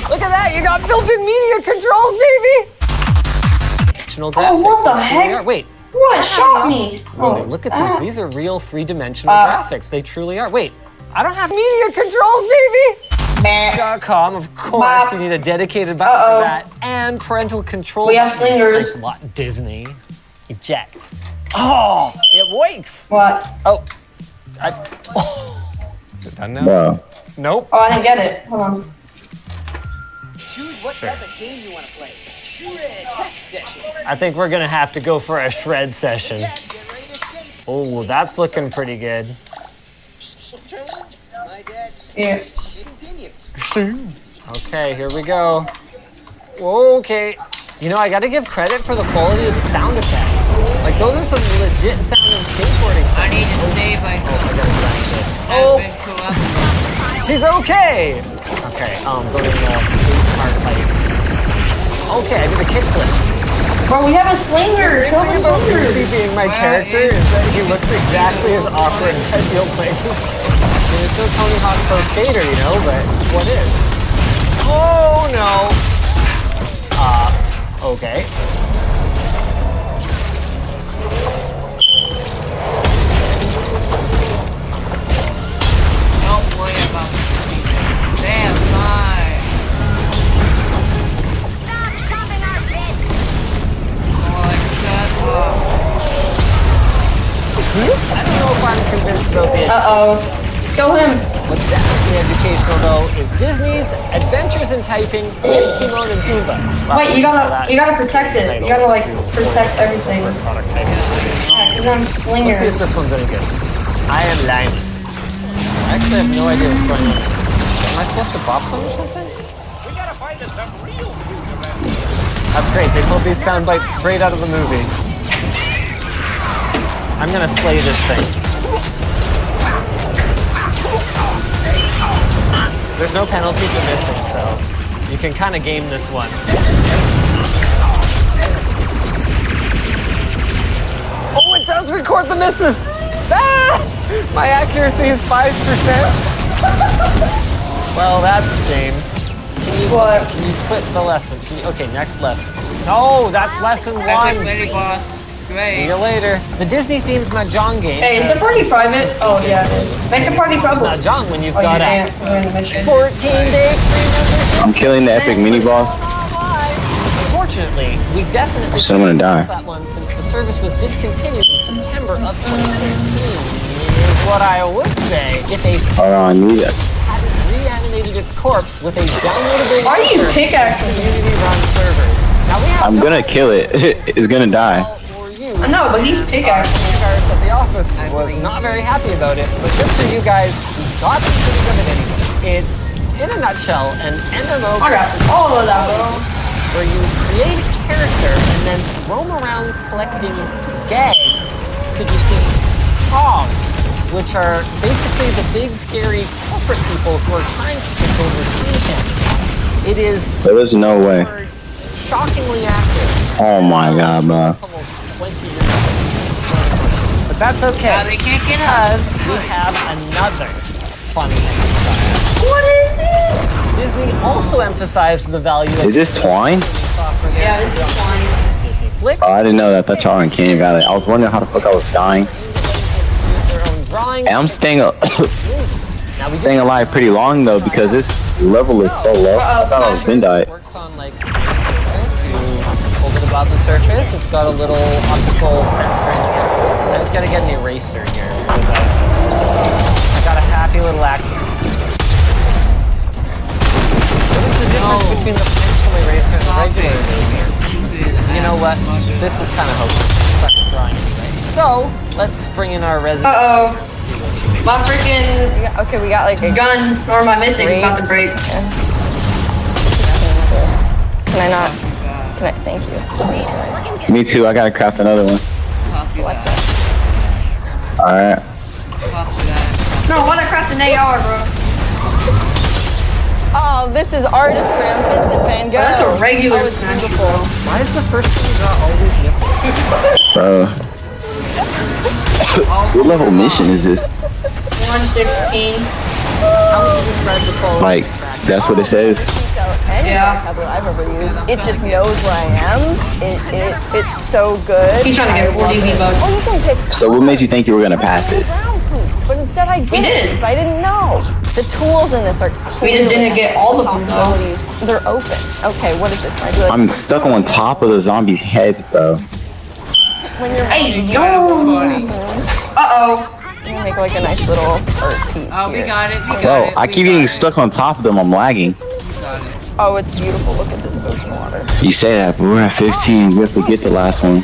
Look at that, you got built-in media controls, baby! Oh, what the heck? Wait. What shot me? Oh, look at these. These are real three-dimensional graphics. They truly are. Wait, I don't have media controls, baby! .com, of course, you need a dedicated button for that, and parental control. We have slingers. Thanks a lot, Disney. Eject. Oh, it wakes. What? Oh, is it done now? Bro. Nope. Oh, I didn't get it. Hold on. Choose what type of game you want to play. Shred tech session. I think we're gonna have to go for a shred session. Oh, that's looking pretty good. Yeah. Okay, here we go. Okay. You know, I gotta give credit for the quality of the sound effects. Like, those are some legit sounding skateboarding sounds. I need to save my Oh, he's okay! Okay, go to the skate park fight. Okay, I did a kickflip. Bro, we have a slinger. The thing about Goofy being my character is that he looks exactly as awkward as I feel playing this. I mean, it's still Tony Hawk Pro Skater, you know, but what is? Oh, no. Okay. Don't worry about me. Damn, fine. Stop chopping our bits. I don't know if I'm convinced about the Kill him. What's definitely educational though is Disney's Adventures in Typing with Timon and Pumbaa. Wait, you gotta protect it. You gotta like protect everything. Product typing. Yeah, Yeah, because I'm Slinger. Let's see if this one's any good. I am Linus. I actually have no idea what's going on. Am I supposed to bop them or something? We gotta find us some real That's great. They pulled these sound bites straight out of the movie. I'm gonna slay this thing. There's no penalty for missing, so you can kind of game this one. Oh, it does record the misses! Ah! My accuracy is 5%. Well, that's a shame. Can you quit the lesson? Okay, next lesson. No, that's lesson 1. Mini boss. Great. See you later. The Disney themed Mahjong game. Hey, is the party private? Oh, yeah, it is. Make the party public. Mahjong when you've Oh, got you a can't. We're in the mission. 14-day free membership. I'm killing the epic mini boss. Unfortunately, we definitely So I'm gonna die. that one since the service was discontinued in September of 2015. Is what I would say if a Hold on, need it. hadn't reanimated its corpse with a downloadable Why are you launcher pickaxing? community-run servers. Now we have I'm gonna kill it. It's gonna die. I know, but he's pickaxing. Cars at the office was not very happy about it, but just for you guys, we got the footage of it anyway. It's, in a nutshell, an MMO I got all of that. where you create a character and then roam around collecting gags to defeat hogs, which are basically the big, scary corporate people who are trying to take over content. It is There's no way. shockingly accurate. Oh my god, bro. Almost 20 years ago. But that's okay. They can't get because we have another funny exercise. What is this? Disney also emphasized the value of Is this twine? Yeah, this is fine. Disney Flick. Oh, I didn't know that. I thought y'all were in Canyon Valley. I was wondering how the fuck I was dying. And I'm staying staying alive pretty long though because this level is so low. I thought I was been died. Works on like the surface. You hold it above the surface. It's got a little optical sensor in here. I just gotta get an eraser here. I got a happy little accident. What is the difference between the pencil eraser and the regular eraser? You know what? This is kind of hopeless. Suck drawing anyway. So let's bring in our resident. My freaking Okay, we got like a gun or my mythic is about to break. Can I not? Can I? Thank you. Me too. I gotta craft another one. All right. No, why not craft an AR, bro? Oh, this is artist Graham Vincent Van Gogh. That's a regular Oh, it's smash. beautiful. Why is the first thing you got always nipples? Bro. What level mission is this? 116. How would you describe the quality? Like, that's what it says. Any Yeah. vocabulary I've ever used. It just knows where I am. It's so good. He's trying to get 40 V-Bucks. Oh, you can pick So what made you think you were gonna pass this? ground proof, but instead I didn't. did. because I didn't know. The tools in this are We didn't get all of them, though. possibilities. They're open. Okay, what is this? Can I do it? I'm stuck on top of the zombie's head, bro. When you're Hey, yo! Uh-oh. I'm gonna make like a nice little art piece. Oh, we here. got it. We got Bro, it. I keep getting stuck on top of them. I'm lagging. Oh, it's beautiful. Look at this ocean water. You say that, but we're at 15. We have to get the last one.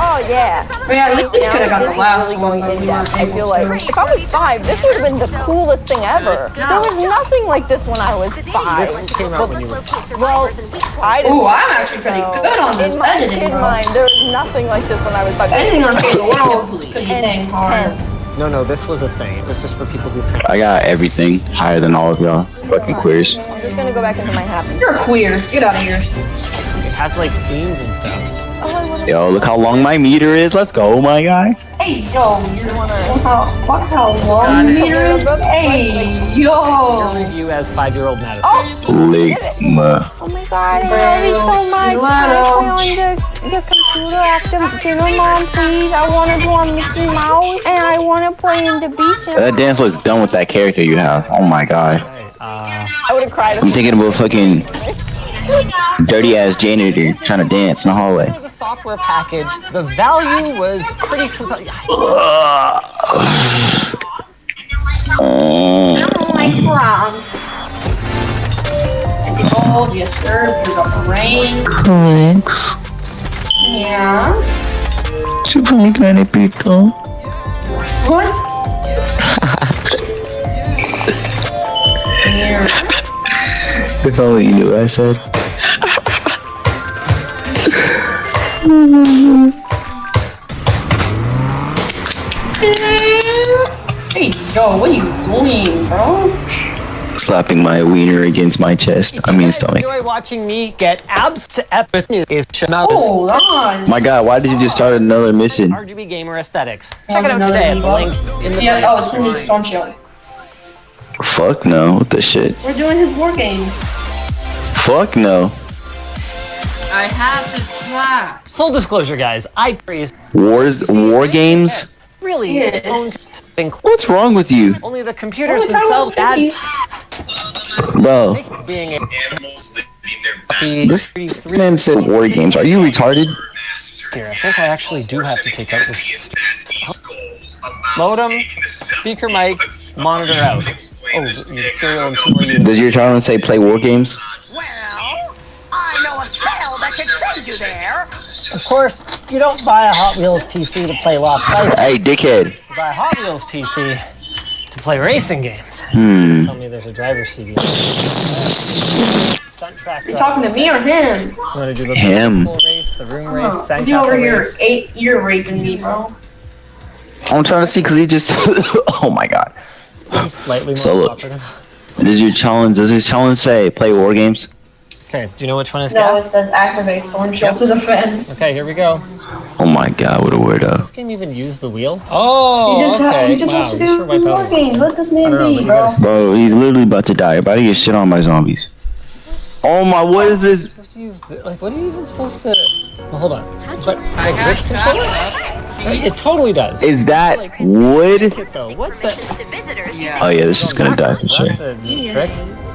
Oh yeah. But yeah, at least this could have got the last really one. going but in we weren't depth. I able feel to. like if I was 5, this would have been the coolest thing ever. There was nothing like this when I was 5. This one came out when you were Well, I didn't. Ooh, I'm actually pretty good on this In my editing, kid bro. mind, there was nothing like this when I was 5. Editing on Save the World is pretty dang hard. No, this was a thing. It was just for people who can. I got everything higher than all of y'all. Fucking queers. I'm just gonna go back into my happy. You're queer. Get out of here. It has like scenes and stuff. Yo, look how long my meter is. Let's go, my guy. Hey, yo, you wanna... Fuck how long the meter is? Hey, Your yo. review as 5-year-old Madison. Ligma. Oh my god, I love it so much. Can I play on the computer after dinner, Mom, please? I want to go on Mickey Mouse, and I want to play in the beach. That dance looks done with that character you have. Oh my god. I would have cried. I'm thinking about fucking dirty ass janitor trying to dance in the hallway. For the software package, the value was pretty compelling. Oh my frogs. And the gold, yes sir. There's a brain. Thanks. Yeah. Chupame canepito. What? Here. If only you knew what I said. Hey, Joe, what are you doing, bro? Slapping my wiener against my chest. I mean stomach. Enjoy watching me get abs to epic is Hold on. My God, why did you just start another mission? RGB Gamer Aesthetics. Check it out today at the link in the Yeah, oh, it's in his Storm Shield. Fuck no, what the shit? We're doing his war games. Fuck no. I have to try. Full disclosure, guys, I praise War games? really Yes. What's wrong with you? only the computers Only themselves power add 50. Bro, being a this man said war games. Are you retarded? Here, I think I actually do have to take out this modem, speaker mic, monitor out. Oh, serial and 2 more units. Does your challenge say play war games? Well, I know a spell that could send you there. Of course, you don't buy a Hot Wheels PC to play Lost Vikings. Hey, dickhead. You buy a Hot Wheels PC to play racing games. Tell me there's a driver's CD. Stunt track. You talking to me or him? You want to do the Him. pool race, the room race, You sandcastle over here, race? you're raping me, bro. I'm trying to see because he just. Oh my God. Slightly more So look. cooperative. Does his challenge say play war games? Okay, do you know which one is No, it gas? says activate Storm Shield to defend. Okay, here we go. Oh my God, what a Does weirdo. this game even use the wheel? Oh, He just wants to do his war games. Let this man be, bro. Bro, he's literally about to die. About to get shit on by zombies. Oh my, what is this? Supposed to use like, what are you even supposed to? Well, hold on. But does this control it? It totally does. Is that wood? Though, what the? Oh yeah, this is gonna die for sure. That's a neat trick.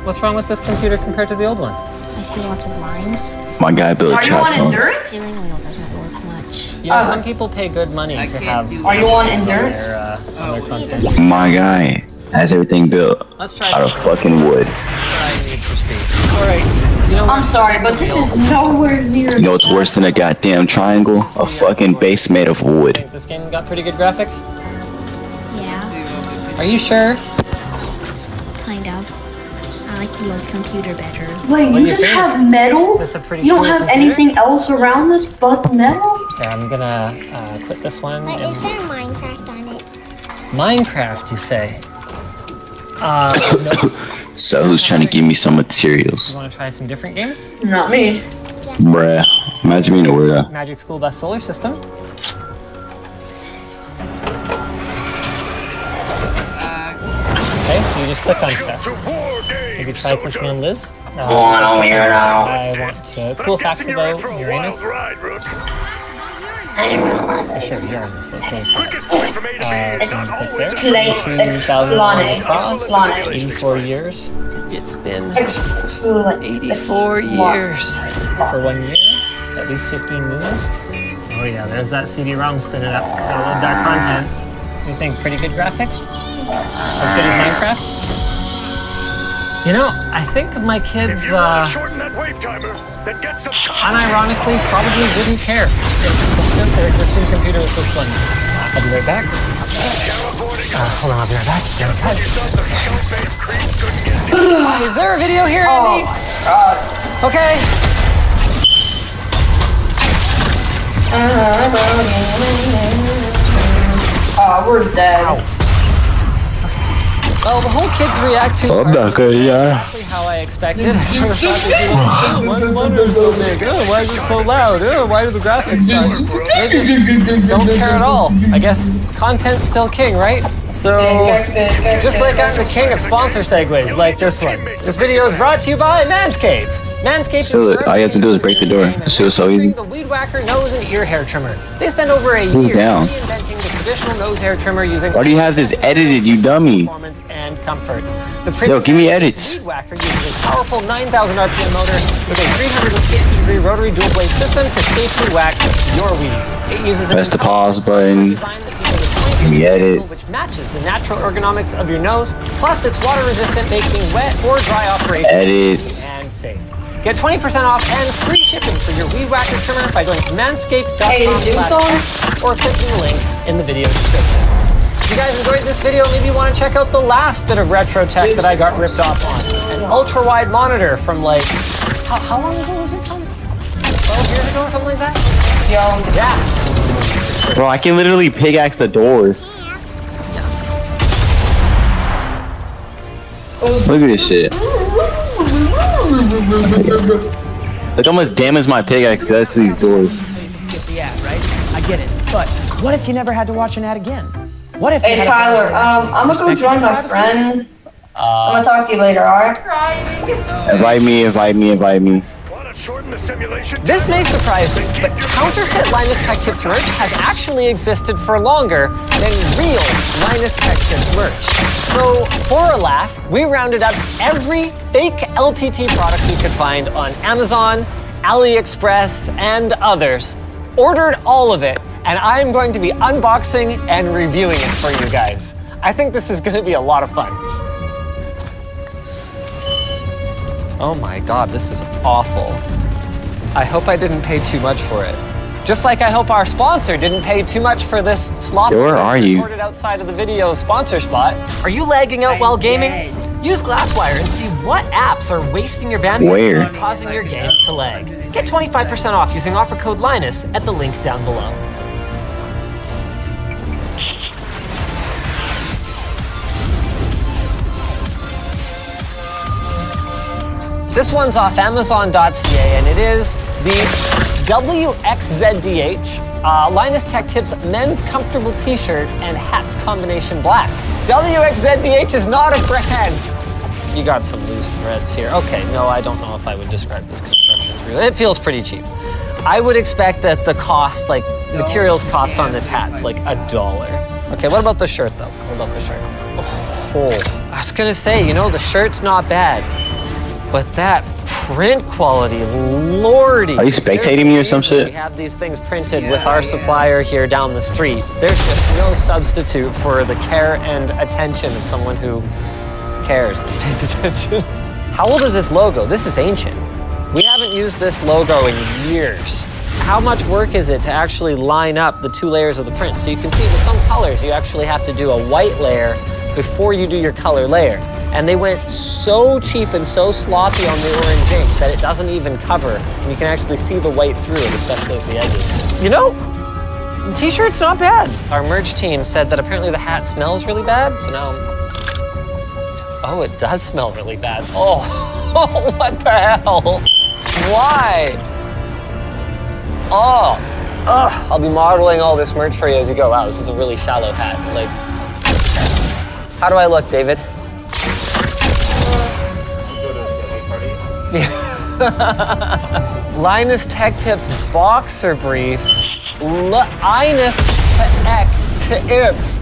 What's wrong with this computer compared to the old one? I see lots of lines. My guy built a Are you on trap phone. endurance? Steering wheel doesn't work much. Yeah, some people pay good money to have. Are you on endurance? On their content. My guy has everything built Let's try out of something. fucking wood. All right. You know, I'm sorry, but this is nowhere near. You know what's worse than a goddamn triangle? A fucking base made of wood. this game got pretty good graphics. Yeah, Are you sure? kind of. I like the old computer better. Wait, What do you you just think? have metal? Is this a pretty You don't cool have computer? anything else around this but metal? Okay, I'm gonna quit this one. But and- is there Minecraft on it? Minecraft, you say? No. So who's trying to give me some materials? You want to try some different games? Not me. Bruh. Imagine being a weirdo. Magic School Bus Solar System. Okay, so you just click on stuff. Maybe try clicking on Liz. I want to cool facts about Uranus. Sure, Uranus. Let's go for it. So click there. 2,000 miles across. 84 years. It's been 84 years. For 1 year. At least 15 moons. Oh yeah, there's that CD-ROM spinning up. I love that content. You think pretty good graphics? As good as Minecraft? You know, I think my kids, unironically, probably wouldn't care if their existing computer was this one. I'll be right back. Hold on, I'll be right back. Is there a video here, Andy? Okay. Oh, we're dead. Well, the whole kids react to exactly how I expected. I sort of thought they'd be like, oh, why the monitor so big? Oh, why is it so loud? Oh, why do the graphics suck? They just don't care at all. I guess content's still king, right? So, just like I'm the king of sponsor segues, like this one. This video is brought to you by Manscaped. Manscaped So is all you have to do is break the door. It's so easy. the Weed Whacker nose and ear hair trimmer. They spent over a Who's year down? reinventing the traditional nose hair trimmer using Why do you have this edited, you dummy? performance and comfort. The Yo, give me edits. Weed Whacker uses a powerful 9,000 RPM motor with a 360-degree rotary dual blade system to safely whack your weeds. It uses an Press the pause button. Give me edits. which matches the natural ergonomics of your nose. Plus, it's water resistant, making wet or dry operation Edits. and safe. Get 20% off and free shipping for your weed whacker trimmer by going to manscaped.com/or clicking the link in the video description. If you guys enjoyed this video, maybe you want to check out the last bit of retro tech that I got ripped off on. An ultra-wide monitor from like, how long ago was it from? 12 years ago or something like that? Yeah. Bro, I can literally pickaxe the doors. Look at this shit. Look how much damage my pickaxe does to these doors. Skip the ad, right? I get it. But what if you never had to watch an ad again? What if? Hey Tyler, I'm gonna go join my friend. I'm gonna talk to you later, alright? Invite me. This may surprise you, but counterfeit Linus Tech Tips merch has actually existed for longer than real Linus Tech Tips merch. So, for a laugh, we rounded up every fake LTT product we could find on Amazon, AliExpress, and others, ordered all of it, and I'm going to be unboxing and reviewing it for you guys. I think this is going to be a lot of fun. Oh my god, this is awful. I hope I didn't pay too much for it. Just like I hope our sponsor didn't pay too much for this slop Where are you? recorded outside of the video sponsor spot. Are you lagging out while gaming? Use Glasswire and see what apps are wasting your bandwidth Where? and causing your games to lag. Get 25% off using offer code Linus at the link down below. This one's off Amazon.ca, and it is the WXZDH Linus Tech Tips Men's Comfortable T-shirt and Hats Combination Black. WXZDH is not a brand. You got some loose threads here. Okay, no, I don't know if I would describe this construction as real. It feels pretty cheap. I would expect that the cost, like materials cost on this hat's like $1. Okay, what about the shirt though? What about the shirt? Oh, I was gonna say, you know, the shirt's not bad. But that print quality, lordy. Are you spectating me or some shit? We have these things printed with our supplier here down the street. There's just no substitute for the care and attention of someone who cares and pays attention. How old is this logo? This is ancient. We haven't used this logo in years. How much work is it to actually line up the two layers of the print? So you can see with some colors, you actually have to do a white layer before you do your color layer. And they went so cheap and so sloppy on the orange ink that it doesn't even cover. And you can actually see the white through it, especially at the edges. You know, the t-shirt's not bad. Our merch team said that apparently the hat smells really bad, so now oh, it does smell really bad. Oh, what the hell? Why? Oh, I'll be modeling all this merch for you as you go. Wow, this is a really shallow hat. Like, how do I look, David? Linus Tech Tips boxer briefs. Linus Tech Tips.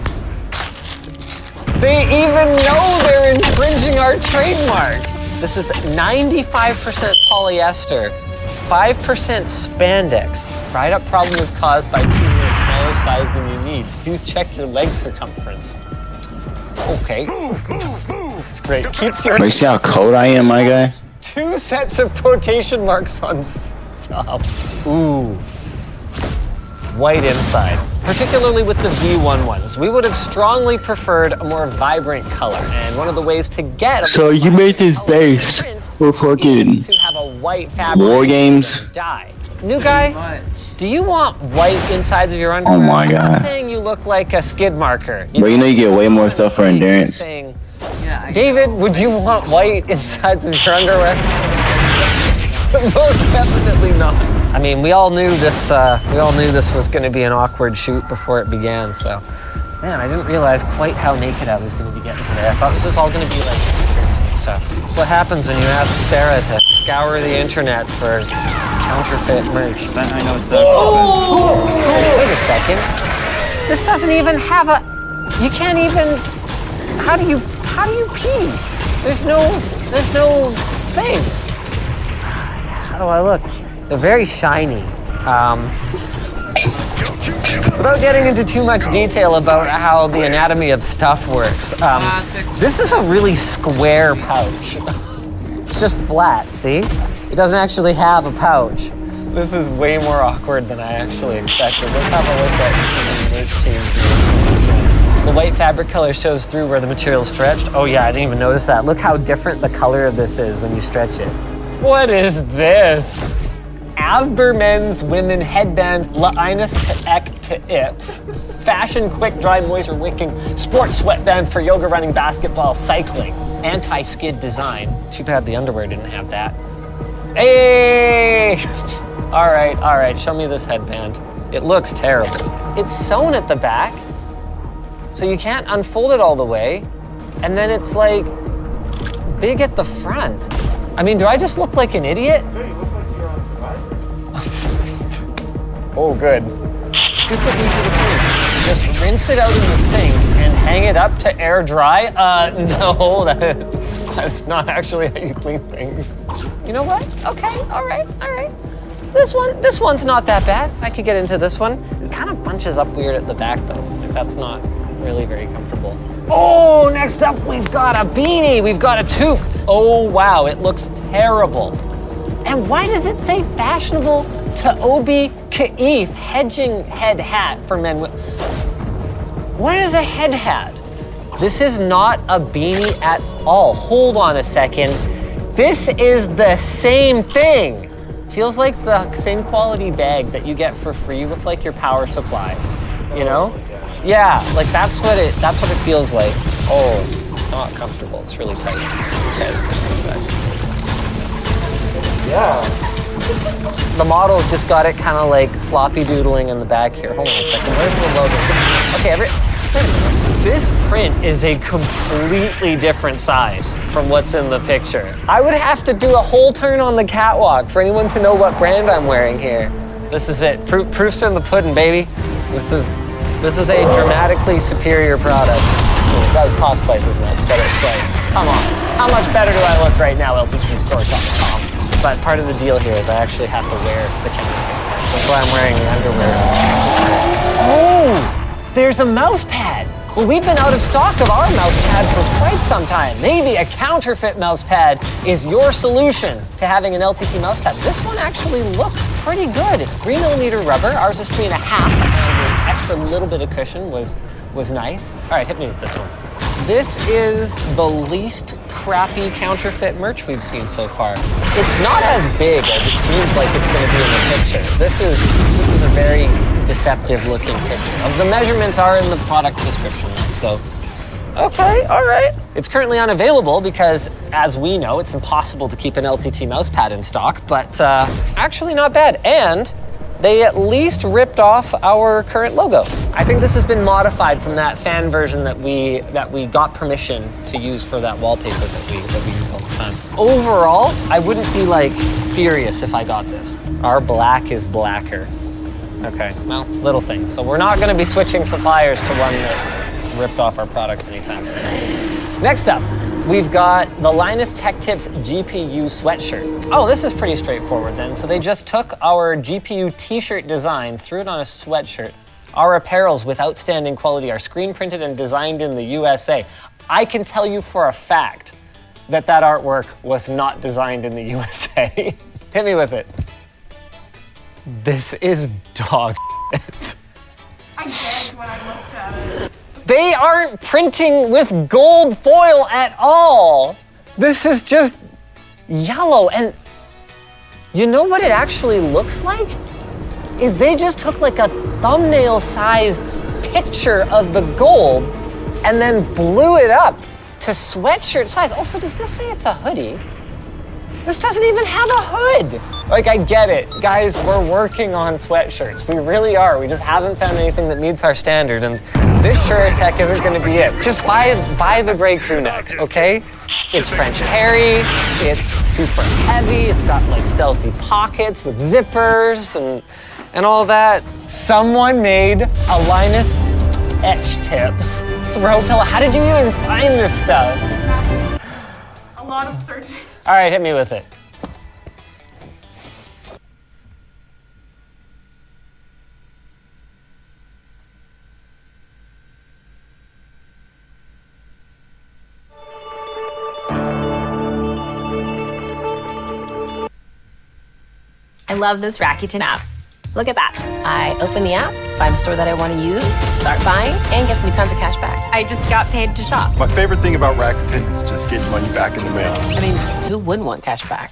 They even know they're infringing our trademark. This is 95% polyester, 5% spandex. Dried up problem is caused by choosing a smaller size than you need. Please check your leg circumference. Okay. This is great. Keeps your... You see how cold I am, my guy? 2 sets of quotation marks on top. Ooh. White inside. Particularly with the V1 ones. We would have strongly preferred a more vibrant color. And one of the ways to get... So you made this base for fucking... to have a white fabric. War games? Dye. New guy, do you want white insides of your underwear? Oh my I'm god. not saying you look like a skid marker. But you know you get way more stuff for endurance. Saying, David, would you want white insides of your underwear? Most definitely not. I mean, we all knew this was going to be an awkward shoot before it began. So, man, I didn't realize quite how naked I was going to be getting today. I thought this was all going to be like pictures and stuff. It's what happens when you ask Sarah to scour the internet for counterfeit merch. But I know it's the... Wait a second. This doesn't even have a... You can't even... How do you pee? There's no thing. How do I look? They're very shiny. Without getting into too much detail about how the anatomy of stuff works, this is a really square pouch. It's just flat, see? It doesn't actually have a pouch. This is way more awkward than I actually expected. Let's have a look at the merch team. The white fabric color shows through where the material is stretched. Oh yeah, I didn't even notice that. Look how different the color of this is when you stretch it. What is this? Avber men's women headband La'inus to Ek to Ips. Fashion quick dry moisture wicking sports sweatband for yoga, running, basketball, cycling. Anti-skid design. Too bad the underwear didn't have that. Hey! All right, show me this headband. It looks terrible. It's sewn at the back, so you can't unfold it all the way. And then it's like big at the front. I mean, do I just look like an idiot? Oh, good. Super easy to clean. Just rinse it out in the sink and hang it up to air dry. No, that's not actually how you clean things. You know what? Okay, all right. This one's not that bad. I could get into this one. It kind of bunches up weird at the back though. Like, that's not really very comfortable. Oh, next up we've got a beanie. We've got a toque. Oh wow, it looks terrible. And why does it say fashionable to Obi Ka'ith hedging head hat for men? What is a head hat? This is not a beanie at all. Hold on a second. This is the same thing. Feels like the same quality bag that you get for free with like your power supply, you know? Yeah, like that's what it feels like. Oh, not comfortable. It's really tight. Okay, just a sec. Yeah. The model's just got it kind of like floppy doodling in the back here. Hold on a second. Where's the logo? Okay, wait a minute. This print is a completely different size from what's in the picture. I would have to do a whole turn on the catwalk for anyone to know what brand I'm wearing here. This is it. Proof's in the pudding, baby. This is a dramatically superior product. It does cost twice as much, but it's like, come on. How much better do I look right now, LTTstore.com? But part of the deal here is I actually have to wear the counterfeit. That's why I'm wearing the underwear. Oh, there's a mouse pad. Well, we've been out of stock of our mouse pad for quite some time. Maybe a counterfeit mouse pad is your solution to having an LTT mouse pad. This one actually looks pretty good. It's 3mm rubber. Ours is 3.5, and the extra little bit of cushion was nice. All right, hit me with this one. This is the least crappy counterfeit merch we've seen so far. It's not as big as it seems like it's going to be in the picture. This is a very deceptive looking picture. The measurements are in the product description, so. Okay, all right. It's currently unavailable because, as we know, it's impossible to keep an LTT mousepad in stock, but actually not bad. And they at least ripped off our current logo. I think this has been modified from that fan version that we got permission to use for that wallpaper that we use all the time. Overall, I wouldn't be like furious if I got this. Our black is blacker. Okay, well, little things. So we're not gonna be switching suppliers to one that ripped off our products anytime soon. Next up, we've got the Linus Tech Tips GPU sweatshirt. Oh, this is pretty straightforward then. So they just took our GPU t-shirt design, threw it on a sweatshirt. Our apparels with outstanding quality are screen printed and designed in the USA. I can tell you for a fact that that artwork was not designed in the USA. Hit me with it. This is dog shit. I gagged when I looked at it. They aren't printing with gold foil at all. This is just yellow. And you know what it actually looks like? Is they just took like a thumbnail-sized picture of the gold and then blew it up to sweatshirt size. Also, does this say it's a hoodie? This doesn't even have a hood. Like, I get it. Guys, we're working on sweatshirts. We really are. We just haven't found anything that meets our standard, and this sure as heck isn't gonna be it. Just buy the gray crew neck, okay? It's French terry, it's super heavy, it's got like stealthy pockets with zippers and all that. Someone made a Linus Etch Tips throw pillow. How did you even find this stuff? A lot of searching. All right, hit me with it. love this Rakuten app. Look at that. I open the app, find the store that I want to use, start buying, and gets me tons of cash back. I just got paid to shop. My favorite thing about Rakuten is just getting money back in the mail. I mean, who wouldn't want cash back?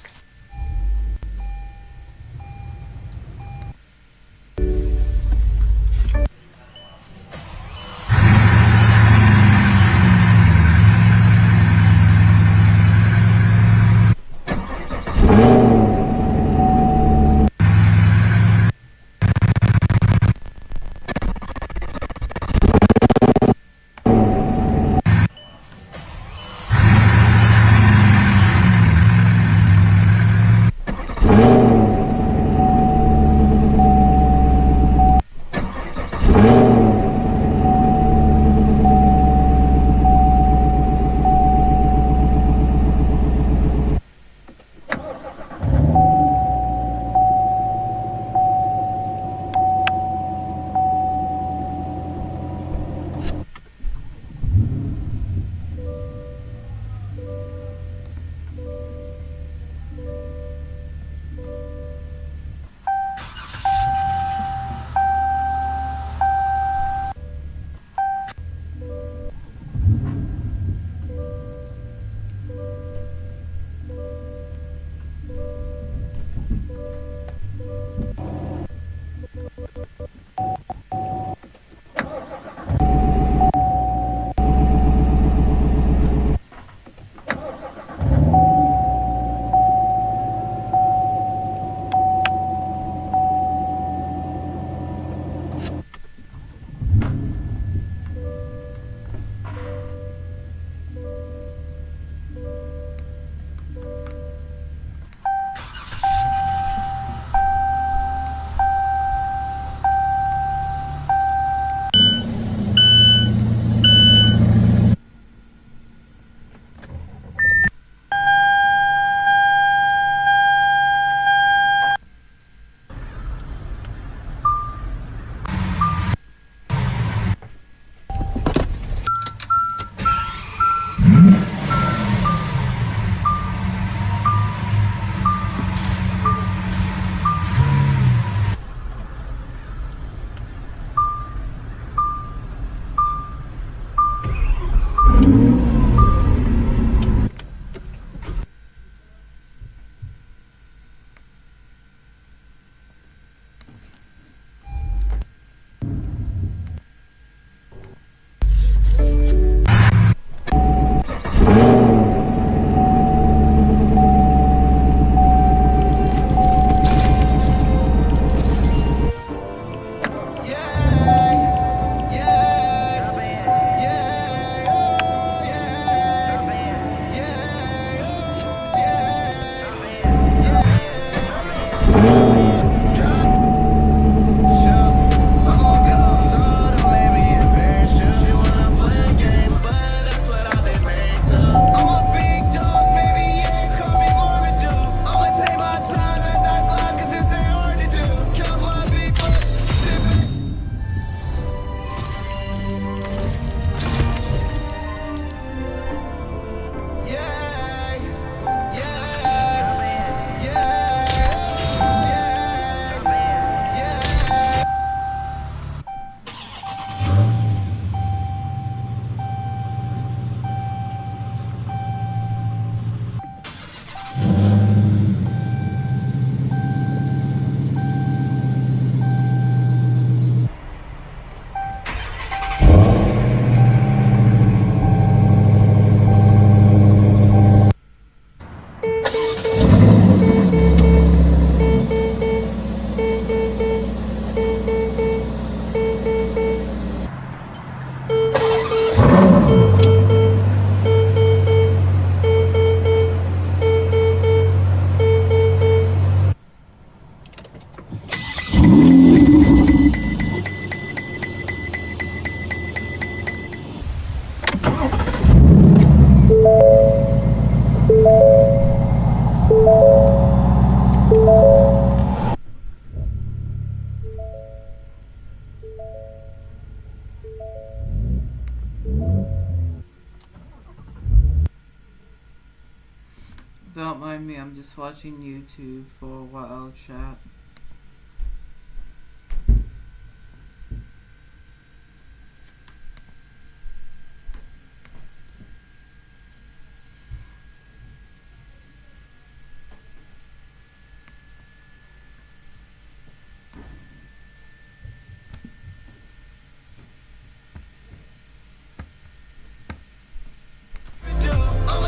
Don't mind me, I'm just watching YouTube for a while, chat.